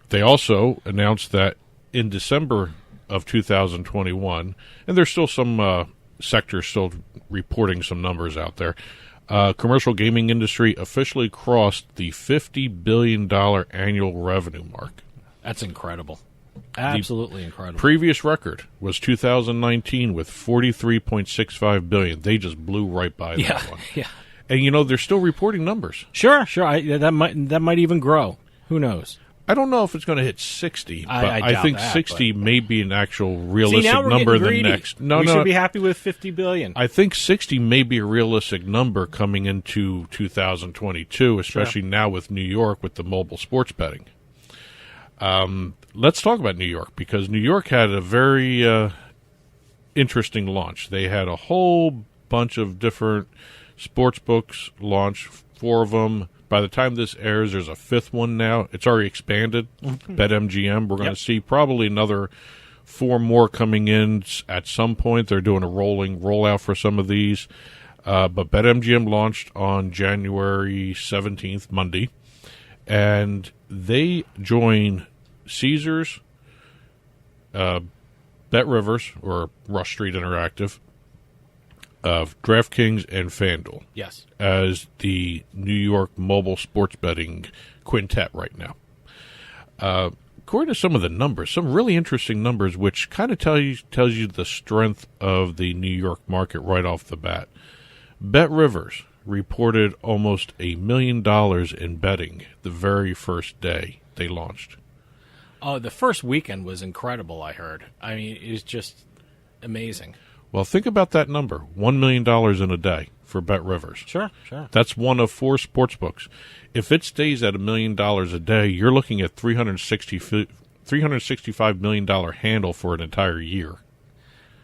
They also announced that in December of 2021, and there's still some sectors still reporting some numbers out there, commercial gaming industry officially crossed the $50 billion annual revenue mark. That's incredible. Absolutely incredible. Previous record was 2019 with $43.65 billion. They just blew right by that one. Yeah. And they're still reporting numbers. Sure. That might even grow. Who knows? I don't know if it's going to hit 60, but I doubt think that, 60 but may be an actual realistic See, now we're number getting the greedy. next. We should be happy with $50 billion. I think 60 may be a realistic number coming into 2022, especially now with New York with the mobile sports betting. Let's talk about New York, because New York had a very interesting launch. They had a whole bunch of different sports books launch, 4 of them. By the time this airs, there's a 5th one now. It's already expanded. BetMGM. We're going to see probably another 4 more coming in at some point. They're doing a rolling rollout for some of these. But BetMGM launched on January 17th, Monday. And they join Caesars, BetRivers, or Rush Street Interactive, DraftKings, and FanDuel. Yes. As the New York mobile sports betting quintet right now. According to some of the numbers, some really interesting numbers, which kind of tells you the strength of the New York market right off the bat. BetRivers reported almost $1 million in betting the very first day they launched. Oh, the first weekend was incredible, I heard. I mean, it's just amazing. Well, think about that number, $1 million in a day for BetRivers. Sure. That's one of 4 sports books. If it stays at $1 million a day, you're looking at $365 million handle for an entire year.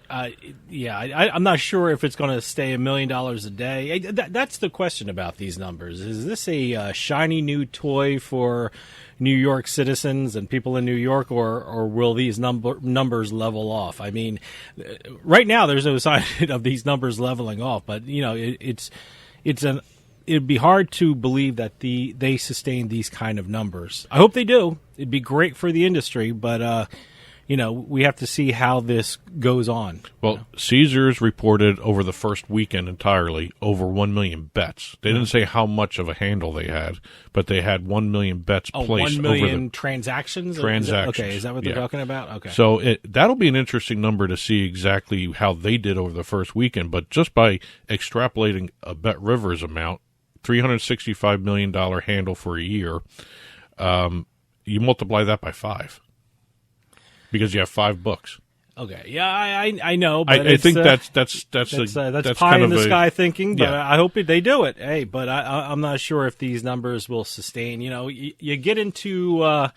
I'm not sure if it's going to stay $1 million a day. That's the question about these numbers. Is this a shiny new toy for New York citizens and people in New York, or will these numbers level off? I mean, right now there's no sign of these numbers leveling off, but it'd be hard to believe that they sustain these kind of numbers. I hope they do. It'd be great for the industry, but we have to see how this goes on. Well, Caesars reported over the first weekend entirely over 1 million bets. They didn't say how much of a handle they had, but they had 1 million bets placed. 1 million transactions? Transactions. Is that what they're talking about? Okay. So that'll be an interesting number to see exactly how they did over the first weekend. But just by extrapolating a BetRivers amount, $365 million handle for a year, you multiply that by 5. Because you have 5 books. Okay, yeah, I know, but I think that's pie kind in the sky thinking. But yeah. I hope they do it. Hey, but I'm not sure if these numbers will sustain. You get into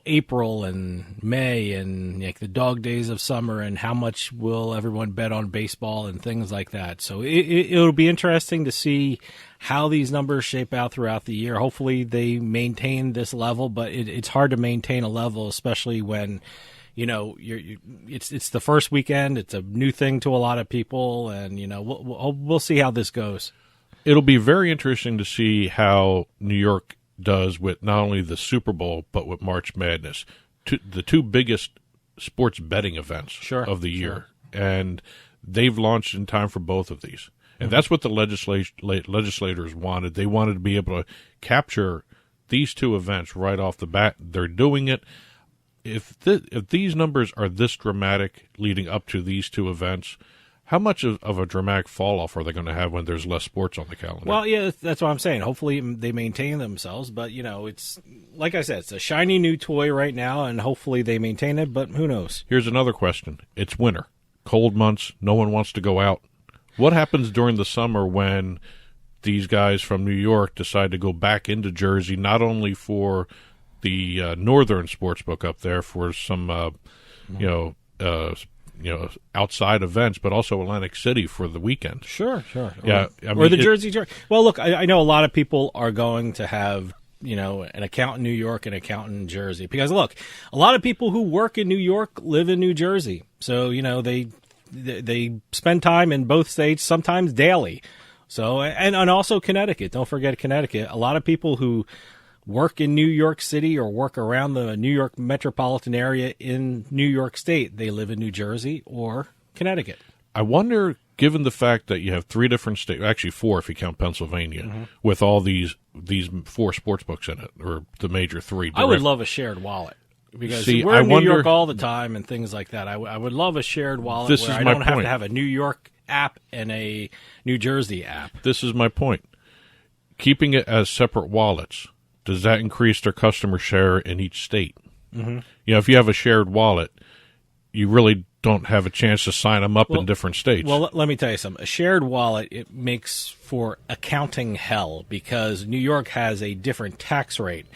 April and May and like the dog days of summer, and how much will everyone bet on baseball and things like that. So it'll be interesting to see how these numbers shape out throughout the year. Hopefully they maintain this level, but it's hard to maintain a level, especially when it's the first weekend. It's a new thing to a lot of people, and we'll see how this goes. It'll be very interesting to see how New York does with not only the Super Bowl but with March Madness, the 2 biggest sports betting events of the year, and they've launched in time for both of these. And that's what the legislators wanted. They wanted to be able to capture these 2 events right off the bat. They're doing it. If these numbers are this dramatic leading up to these 2 events, how much of a dramatic fall-off are they going to have when there's less sports on the calendar? Well, yeah, that's what I'm saying. Hopefully they maintain themselves. But, it's like I said, it's a shiny new toy right now, and hopefully they maintain it, but who knows? Here's another question. It's winter. Cold months. No one wants to go out. What happens during the summer when these guys from New York decide to go back into Jersey, not only for the northern sportsbook up there for some outside events, but also Atlantic City for the weekend. Sure. Yeah, or the Jersey. Well, look, I know a lot of people are going to have an account in New York and an account in Jersey because look, a lot of people who work in New York live in New Jersey, so they spend time in both states, sometimes daily. So and also Connecticut. Don't forget Connecticut. A lot of people who work in New York City or work around the New York metropolitan area in New York State, they live in New Jersey or Connecticut. I wonder, given the fact that you have 3 different states, actually 4 if you count Pennsylvania, with all these 4 sports books in it, or the major 3. I would love a shared wallet. Because See, we're in New York all the time and things like that. I would love a shared wallet where I don't have to have a New York app and a New Jersey app. This is my point. Keeping it as separate wallets, does that increase their customer share in each state? Mm-hmm. If you have a shared wallet, you really don't have a chance to sign them up in different states. Well, let me tell you something. A shared wallet, it makes for accounting hell because New York has a different tax rate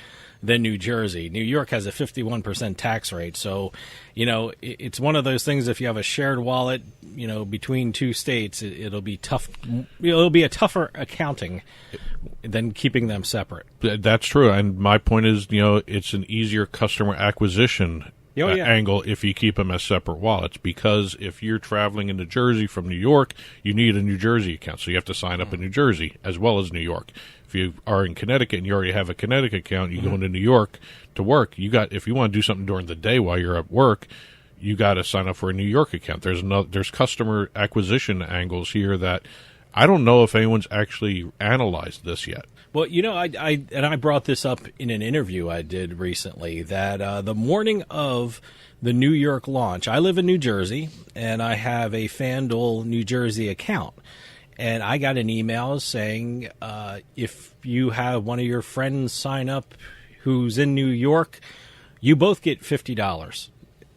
than New Jersey. New York has a 51% tax rate. So, it's one of those things, if you have a shared wallet, between 2 states, it'll be tough. It'll be a tougher accounting than keeping them separate. That's true. And my point is, it's an easier customer acquisition angle if you keep them as separate wallets, because if you're traveling into Jersey from New York, you need a New Jersey account. So you have to sign up in New Jersey as well as New York. If you are in Connecticut and you already have a Connecticut account, you go into New York to work. If you want to do something during the day while you're at work, you got to sign up for a New York account. There's customer acquisition angles here that I don't know if anyone's actually analyzed this yet. Well, I brought this up in an interview I did recently that the morning of the New York launch, I live in New Jersey and I have a FanDuel New Jersey account. And I got an email saying, if you have one of your friends sign up who's in New York, you both get $50.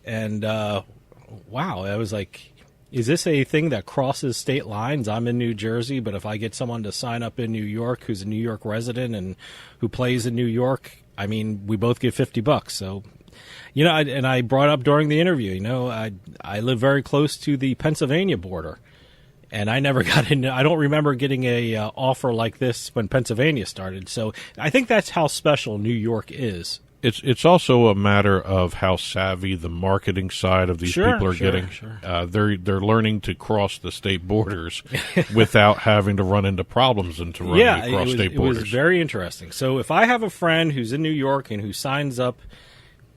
And, wow, I was like, is this a thing that crosses state lines? I'm in New Jersey, but if I get someone to sign up in New York who's a New York resident and who plays in New York, we both get $50. So, and I brought up during the interview, I live very close to the Pennsylvania border. And I never got in. I don't remember getting a offer like this when Pennsylvania started. So I think that's how special New York is. It's also a matter of how savvy the marketing side of these people are getting. Sure. They're learning to cross the state borders without having to run into problems and to run across state borders. It was very interesting. So if I have a friend who's in New York and who signs up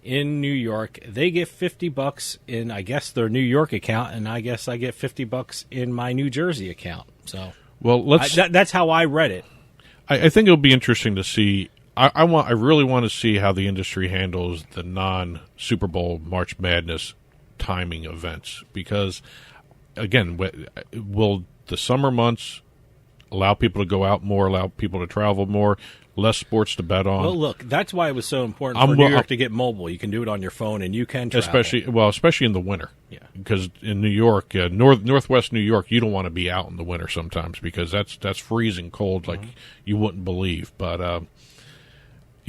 in New York, they get $50 in, I guess, their New York account, and I guess I get $50 in my New Jersey account. So, that's how I read it. I think it'll be interesting to see. I really want to see how the industry handles the non-Super Bowl March Madness timing events, because, again, will the summer months allow people to go out more, allow people to travel more, less sports to bet on? Well, look, that's why it was so important for New York to get mobile. You can do it on your phone, and you can travel. Especially in the winter. Yeah. Because in New York, northwest New York, you don't want to be out in the winter sometimes because that's freezing cold like you wouldn't believe. But,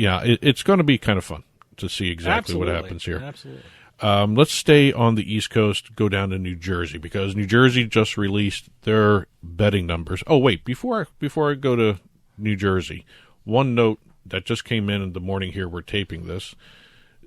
it's going to be kind of fun to see exactly what happens here. Absolutely. Let's stay on the East Coast, go down to New Jersey, because New Jersey just released their betting numbers. Oh, wait, before I go to New Jersey, one note that just came in the morning here, we're taping this.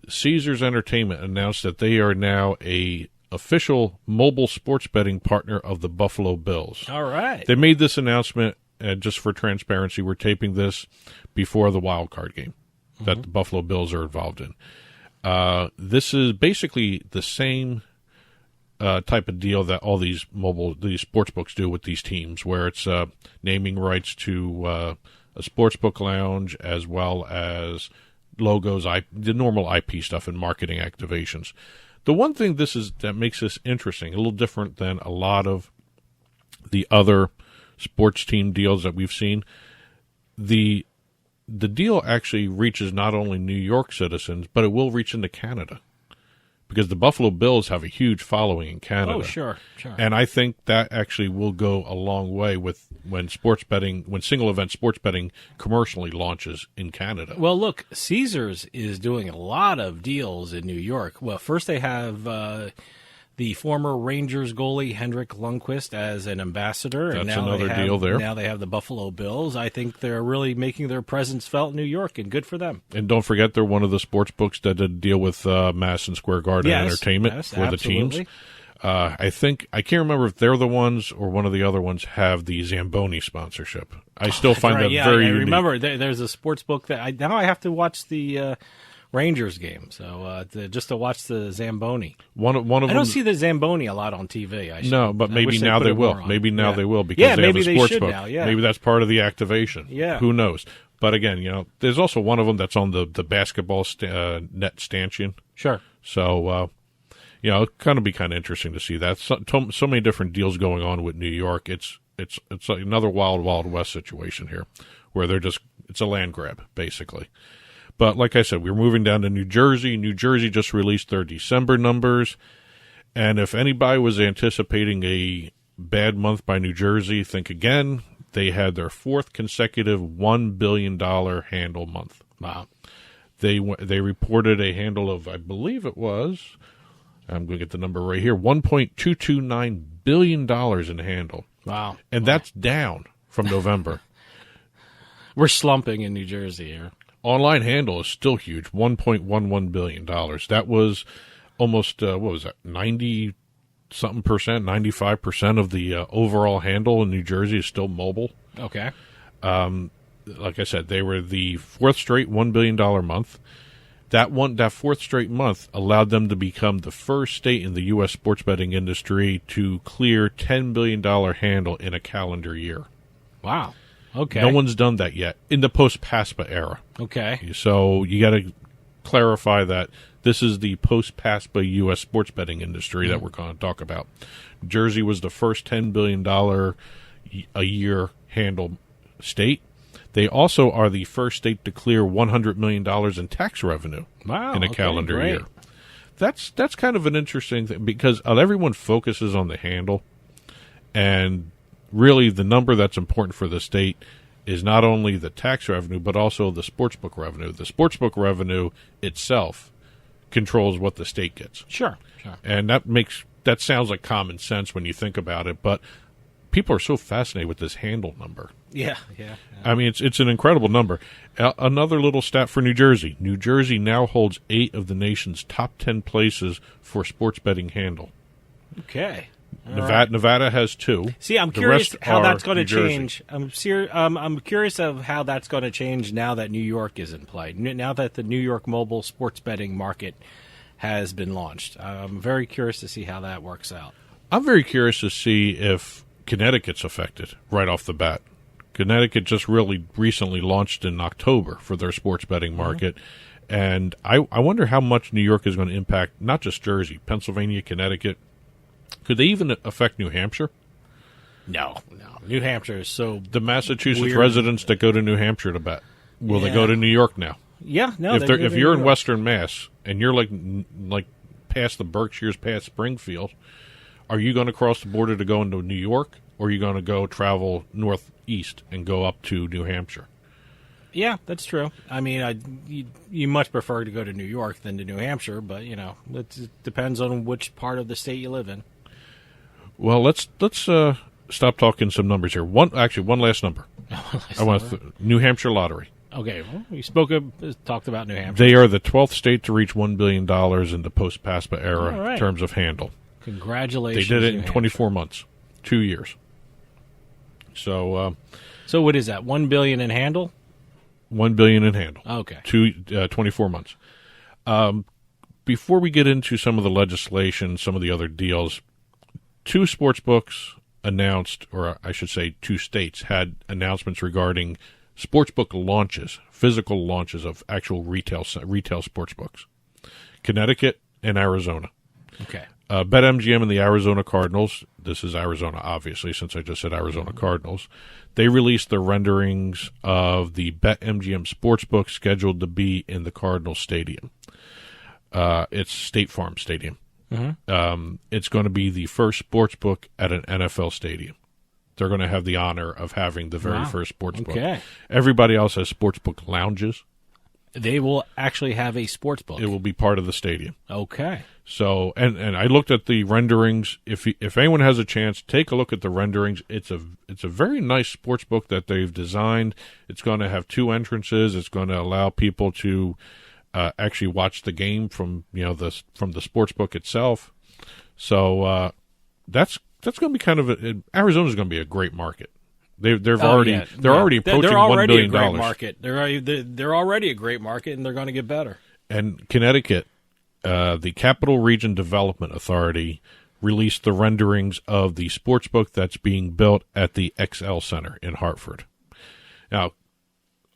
Caesars Entertainment announced that they are now a official mobile sports betting partner of the Buffalo Bills. All right. They made this announcement, and just for transparency, we're taping this before the wild card game that the Buffalo Bills are involved in. This is basically the same type of deal that all these sports books do with these teams, where it's naming rights to a sportsbook lounge as well as logos, the normal IP stuff and marketing activations. The one thing that makes this interesting, a little different than a lot of the other sports team deals that we've seen, the deal actually reaches not only New York citizens, but it will reach into Canada. because the Buffalo Bills have a huge following in Canada. Oh, sure. And I think that actually will go a long way with when single event sports betting commercially launches in Canada. Well, look, Caesars is doing a lot of deals in New York. Well, first they have the former Rangers goalie Henrik Lundqvist as an ambassador. That's and now another they have, deal there. Now they have the Buffalo Bills. I think they're really making their presence felt in New York, and good for them. And don't forget, they're one of the sports books that did a deal with Madison Square Garden Entertainment for absolutely. the teams. I can't remember if they're the ones or one of the other ones have the Zamboni sponsorship. I still find that very unique. I remember there's a sports book that now I have to watch the Rangers game, so just to watch the Zamboni. One of them. I don't see the Zamboni a lot on TV. No, but maybe now they will. Maybe now they will because they have a sports book. Now, yeah. Maybe that's part of the activation. Yeah. Who knows? But again, there's also one of them that's on the basketball net stanchion. Sure. So, it'll kind of be kind of interesting to see that. So many different deals going on with New York. It's like another wild west situation here, where it's a land grab basically. But like I said, we're moving down to New Jersey. New Jersey just released their December numbers. And if anybody was anticipating a bad month by New Jersey, think again. They had their fourth consecutive $1 billion handle month. Wow. They reported a handle of, I believe it was, I'm going to get the number right here, $1.229 billion in handle. Wow. And that's down from November. We're slumping in New Jersey here. Online handle is still huge, $1.11 billion. That was almost, 90-something percent, 95% of the overall handle in New Jersey is still mobile. Okay. Like I said, they were the fourth straight $1 billion month. That fourth straight month allowed them to become the first state in the U.S. sports betting industry to clear $10 billion handle in a calendar year. Wow. Okay. No one's done that yet in the post-PASPA era. Okay. So you got to clarify that this is the post-PASPA U.S. sports betting industry that we're going to talk about. Jersey was the first $10 billion a year handle state. They also are the first state to clear $100 million in tax revenue in a calendar year. That's kind of an interesting thing because everyone focuses on the handle, and really the number that's important for the state is not only the tax revenue but also the sportsbook revenue. The sportsbook revenue itself controls what the state gets. Sure. And that sounds like common sense when you think about it, but people are so fascinated with this handle number. Yeah. I mean, it's an incredible number. Another little stat for New Jersey. New Jersey now holds 8 of the nation's top 10 places for sports betting handle. Okay. Nevada has 2. See, I'm curious how that's going to change. I'm curious of how that's going to change now that New York is in play. Now that the New York mobile sports betting market has been launched. I'm very curious to see how that works out. I'm very curious to see if Connecticut's affected right off the bat. Connecticut just really recently launched in October for their sports betting market. And I wonder how much New York is going to impact not just Jersey, Pennsylvania, Connecticut. Could they even affect New Hampshire? No. New Hampshire is so the Massachusetts weird. Residents that go to New Hampshire to bet, will they go to New York now? Yeah, no. If you're in Western Mass and you're like past the Berkshires, past Springfield, are you going to cross the border to go into New York, or are you going to go travel northeast and go up to New Hampshire? Yeah, that's true. I mean, you much prefer to go to New York than to New Hampshire, but it depends on which part of the state you live in. Well, let's stop talking some numbers here. One last number. New Hampshire lottery. Okay, well, we talked about New Hampshire. They are the 12th state to reach $1 billion in the post-PASPA era in terms of handle. Congratulations. They did it in 24 months, 2 years. So what is that? $1 billion in handle? $1 billion in handle. Okay. 24 months. Before we get into some of the legislation, some of the other deals, 2 sports books announced, or I should say 2 states had announcements regarding sportsbook launches, physical launches of actual retail sports books. Connecticut and Arizona. Okay. BetMGM and the Arizona Cardinals, this is Arizona obviously since I just said Arizona Cardinals, they released the renderings of the BetMGM sportsbook scheduled to be in the Cardinals Stadium. It's State Farm Stadium. It's going to be the first sports book at an NFL stadium. They're going to have the honor of having the very first sports book. Everybody else has sports book lounges. They will actually have a sports book. It will be part of the stadium. Okay. So, and I looked at the renderings. If anyone has a chance, take a look at the renderings. It's a very nice sports book that they've designed. It's going to have 2 entrances. It's going to allow people to actually watch the game from the sports book itself. So that's going to be kind of Arizona's going to be a great market. They're already approaching $1 billion. They're already a great market. They're already a great market, and they're going to get better. And Connecticut, the Capital Region Development Authority released the renderings of the sportsbook that's being built at the XL Center in Hartford. Now,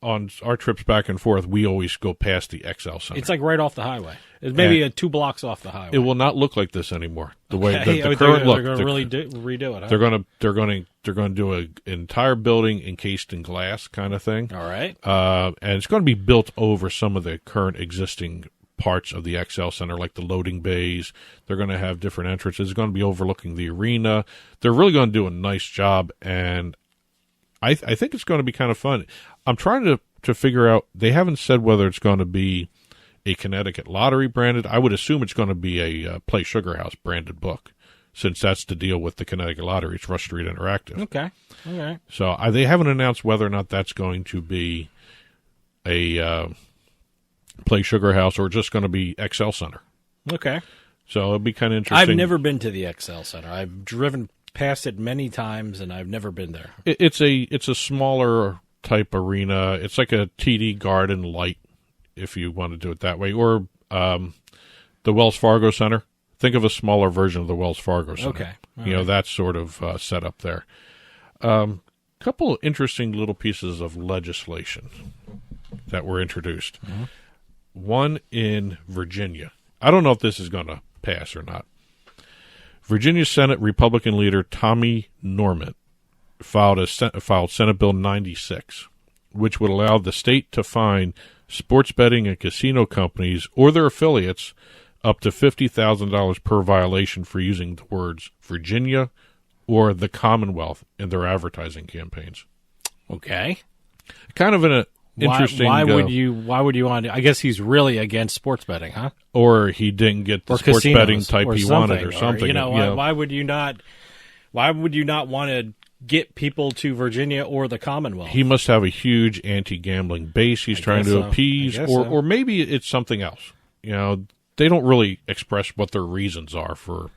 on our trips back and forth, we always go past the XL Center. It's like right off the highway. It's maybe 2 blocks off the highway. It will not look like this anymore. The way the current look, they're going to redo it. Huh? They're going to do an entire building encased in glass kind of thing. All right. And it's going to be built over some of the current existing parts of the XL Center, like the loading bays. They're going to have different entrances. It's going to be overlooking the arena. They're really going to do a nice job, and I think it's going to be kind of fun. I'm trying to figure out. They haven't said whether it's going to be a Connecticut Lottery branded. I would assume it's going to be a Play Sugar House branded book, since that's the deal with the Connecticut Lottery. It's Rush Street Interactive. Okay. All right. So they haven't announced whether or not that's going to be a Play Sugar House or just going to be XL Center. Okay. So it'll be kind of interesting. I've never been to the XL Center. I've driven past it many times, and I've never been there. It's a smaller type arena. It's like a TD Garden Light, if you want to do it that way, or the Wells Fargo Center. Think of a smaller version of the Wells Fargo Center. Okay. That sort of setup there. Couple of interesting little pieces of legislation that were introduced. Mm-hmm. One in Virginia. I don't know if this is going to pass or not. Virginia Senate Republican leader Tommy Norment filed Senate Bill 96, which would allow the state to fine sports betting and casino companies or their affiliates up to $50,000 per violation for using the words Virginia or the Commonwealth in their advertising campaigns. Okay. Kind of an interesting. Why would you want to? I guess he's really against sports betting, huh? Or he didn't get the sports betting type he wanted, or something. Why would you not? Why would you not want to get people to Virginia or the Commonwealth? He must have a huge anti-gambling base he's trying to appease, or maybe it's something else. They don't really express what their reasons are for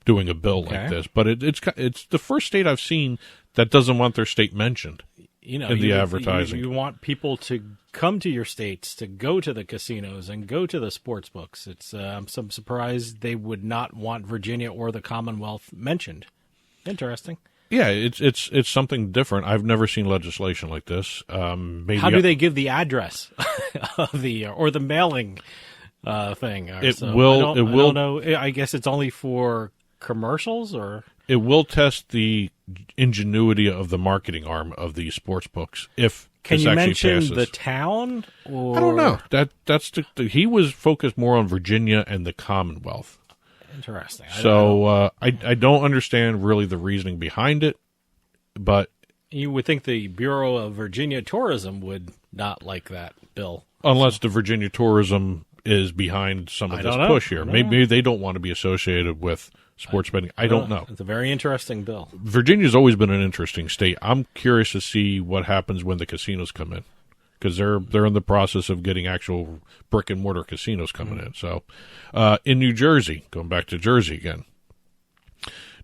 doing a bill like this, but it's the first state I've seen that doesn't want their state mentioned in the advertising. You want people to come to your states, to go to the casinos and go to the sports books. It's I'm surprised they would not want Virginia or the Commonwealth mentioned. Interesting. Yeah, it's something different. I've never seen legislation like this. Maybe how do they give the address of the or the mailing thing? It will. I don't know. I guess it's only for commercials, or it will test the ingenuity of the marketing arm of these sports books. If can this you actually mention passes. the town? Or? I don't know. That's he was focused more on Virginia and the Commonwealth. Interesting. So I don't understand really the reasoning behind it, but you would think the Bureau of Virginia Tourism would not like that bill, unless the Virginia Tourism is behind some of this push here. Maybe they don't want to be associated with sports betting. I don't know. It's a very interesting bill. Virginia's always been an interesting state. I'm curious to see what happens when the casinos come in, because they're in the process of getting actual brick and mortar casinos coming in. So, in New Jersey, going back to Jersey again,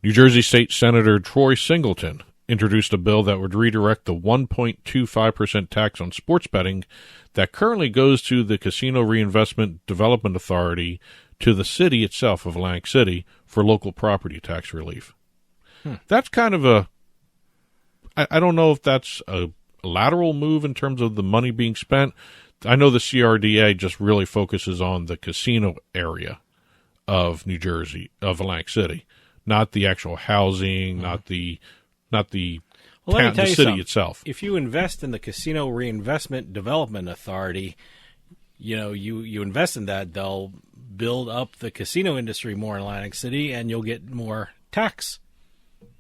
New Jersey State Senator Troy Singleton introduced a bill that would redirect the 1.25% tax on sports betting that currently goes to the Casino Reinvestment Development Authority to the city itself of Atlantic City for local property tax relief. That's kind of I don't know if that's a lateral move in terms of the money being spent. I know the CRDA just really focuses on the casino area of New Jersey, of Atlantic City, not the actual housing, not the Well, the city itself. If you invest in the Casino Reinvestment Development Authority, you invest in that, they'll build up the casino industry more in Atlantic City, and you'll get more tax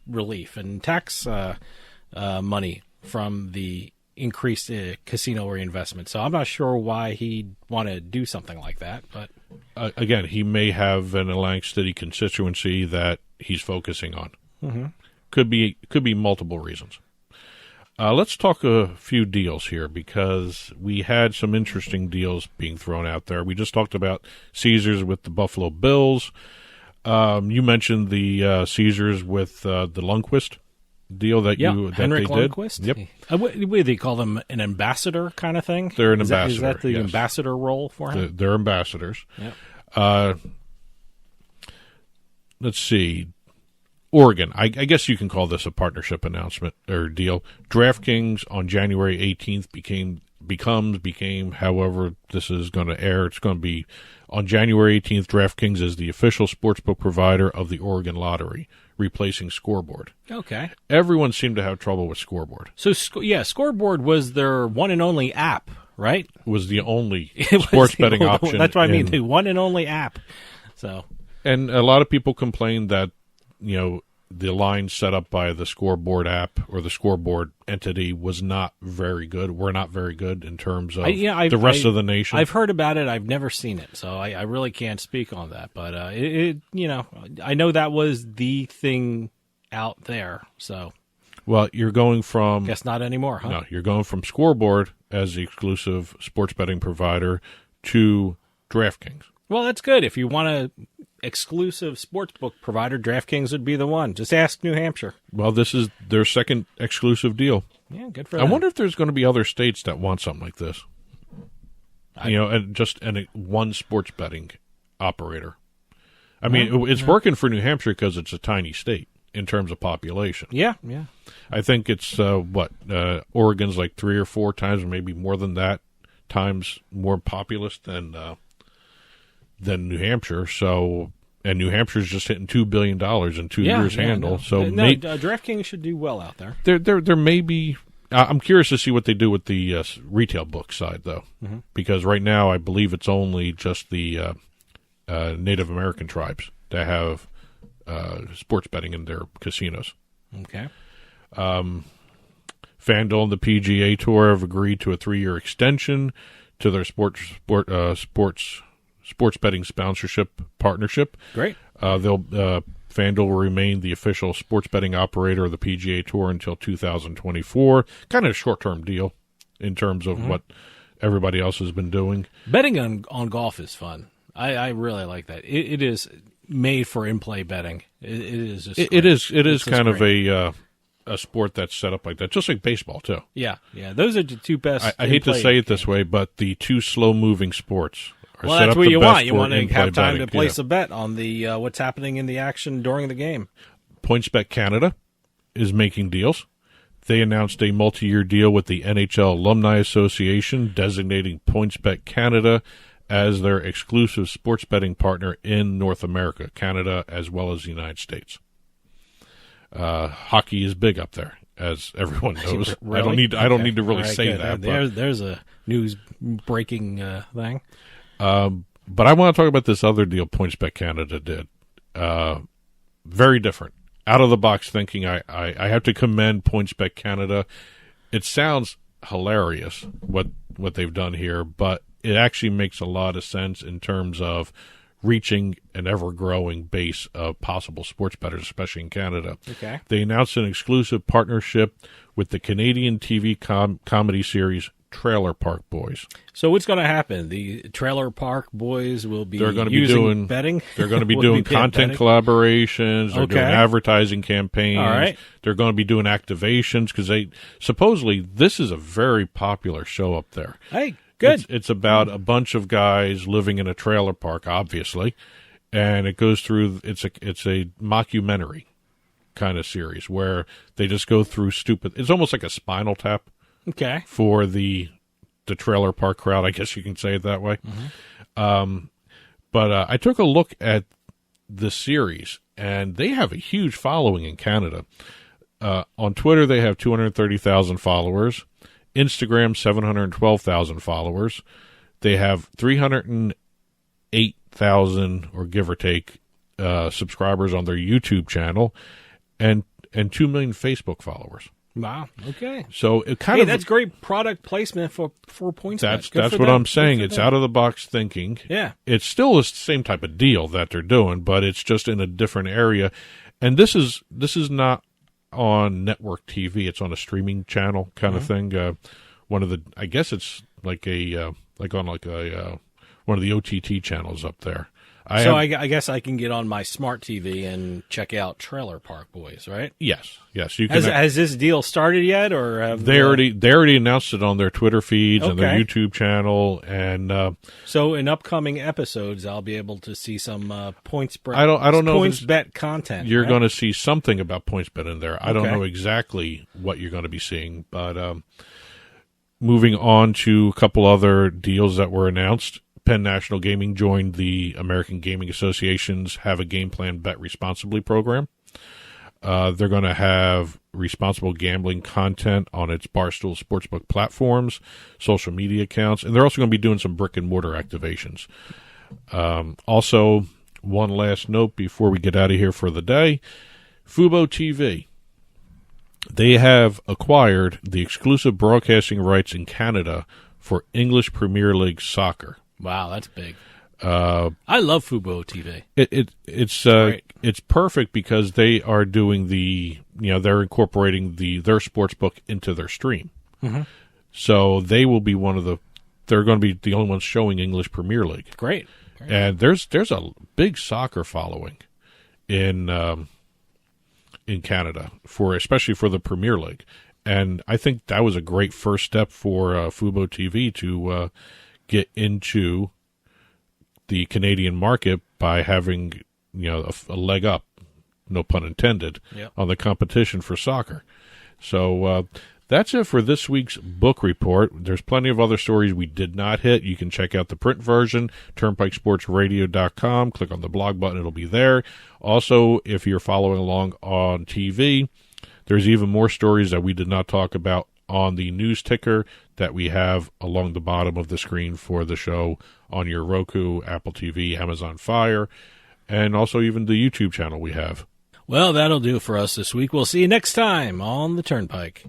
relief and tax money from the increased casino reinvestment. So I'm not sure why he'd want to do something like that. But again, he may have an Atlantic City constituency that he's focusing on. Mm-hmm. Could be multiple reasons. Let's talk a few deals here because we had some interesting deals being thrown out there. We just talked about Caesars with the Buffalo Bills. You mentioned the Caesars with the Lundqvist deal that Henrik they did. Lundqvist. Yep. What do they call them? An ambassador kind of thing? They're an ambassador. Is that the yes. ambassador role for him? They're ambassadors. Yep. Let's see. Oregon, I guess you can call this a partnership announcement or deal. DraftKings on January 18th became, however this is going to air, it's going to be on January 18th, DraftKings is the official sportsbook provider of the Oregon Lottery, replacing Scoreboard. Okay. Everyone seemed to have trouble with Scoreboard. So, Scoreboard was their one and only app, right? It was the only sports betting option. That's what I mean, the one and only app. So, and a lot of people complained that, the line set up by the Scoreboard app or the Scoreboard entity was not very good. We're not very good in terms of the rest of the nation. I've heard about it. I've never seen it, so I really can't speak on that. But I know that was the thing out there. So, well, you're going from guess not anymore, huh? No, you're going from Scoreboard as the exclusive sports betting provider to DraftKings. Well, that's good. If you want a exclusive sportsbook provider, DraftKings would be the one. Just ask New Hampshire. Well, this is their second exclusive deal. Yeah, good for them. I wonder if there's going to be other states that want something like this. And one sports betting operator. I mean, it's working for New Hampshire because it's a tiny state in terms of population. Yeah. I think it's Oregon's like 3 or 4 times, or maybe more than that, times more populous than New Hampshire. So, and New Hampshire's just hitting $2 billion in 2 years handle. No. So, DraftKings should do well out there. There may be. I'm curious to see what they do with the retail book side, though, because right now I believe it's only just the Native American tribes that have sports betting in their casinos. Okay. FanDuel and the PGA Tour have agreed to a 3-year extension to their sports betting sponsorship partnership. Great. FanDuel will remain the official sports betting operator of the PGA Tour until 2024. Kind of a short-term deal in terms of what everybody else has been doing. Betting on golf is fun. I really like that. It is made for in-play betting. It is just it is kind of a sport that's set up like that, just like baseball too. Yeah. Those are the two best. I hate to say it this way, but the two slow-moving sports. Well, that's what you want. You want to have time to place a bet on the what's happening in the action during the game. PointsBet Canada is making deals. They announced a multi-year deal with the NHL Alumni Association, designating PointsBet Canada as their exclusive sports betting partner in North America, Canada, as well as the United States. Hockey is big up there, as everyone knows. Really? I don't need to really say that. There's a news breaking thing. But I want to talk about this other deal PointsBet Canada did. Very different. Out of the box thinking. I have to commend PointsBet Canada. It sounds hilarious what they've done here, but it actually makes a lot of sense in terms of reaching an ever-growing base of possible sports bettors, especially in Canada. Okay. They announced an exclusive partnership with the Canadian TV comedy series Trailer Park Boys. So what's going to happen? The Trailer Park Boys will be they're going to using be doing betting? They're going to be doing content collaborations. They're doing advertising campaigns. All right. They're going to be doing activations because supposedly this is a very popular show up there. Hey, good. It's about a bunch of guys living in a trailer park, obviously, and it goes through. It's a mockumentary kind of series where they just go through stupid. It's almost like a Spinal Tap. Okay. For the trailer park crowd, I guess you can say it that way. But I took a look at the series, and they have a huge following in Canada. On Twitter, they have 230,000 followers. Instagram, 712,000 followers. They have 308 8,000 or give or take subscribers on their YouTube channel, and 2 million Facebook followers. Wow. Okay. So it kind of that's great product placement for PointsBet. That's what I'm saying. It's out of the box thinking. Yeah. It's still the same type of deal that they're doing, but it's just in a different area. And this is not on network TV. It's on a streaming channel kind of thing. One of the, I guess it's like a one of the OTT channels up there. I guess I can get on my smart TV and check out Trailer Park Boys, right? Yes. You can. Has this deal started yet, or have they already announced it on their Twitter feeds and their YouTube channel, and so in upcoming episodes, I'll be able to see some PointsBet. I don't know PointsBet content. You're right? going to see something about PointsBet in there. I don't know exactly what you're going to be seeing, but moving on to a couple other deals that were announced. Penn National Gaming joined the American Gaming Association's Have a Game Plan, Bet Responsibly program. They're going to have responsible gambling content on its Barstool Sportsbook platforms, social media accounts, and they're also going to be doing some brick-and-mortar activations. Also, one last note before we get out of here for the day, Fubo TV. They have acquired the exclusive broadcasting rights in Canada for English Premier League soccer. Wow, that's big. I love Fubo TV. It's perfect because they are doing they're incorporating their sports book into their stream. Mm-hmm. So they will be they're going to be the only ones showing English Premier League. Great. And there's a big soccer following in Canada especially for the Premier League. And I think that was a great first step for Fubo TV to get into the Canadian market by having a leg up, no pun intended, on the competition for soccer. So that's it for this week's book report. There's plenty of other stories we did not hit. You can check out the print version, turnpikesportsradio.com. Click on the blog button. It'll be there. Also, if you're following along on TV, there's even more stories that we did not talk about on the news ticker that we have along the bottom of the screen for the show on your Roku, Apple TV, Amazon Fire, and also even the YouTube channel we have. Well, that'll do for us this week. We'll see you next time on the Turnpike.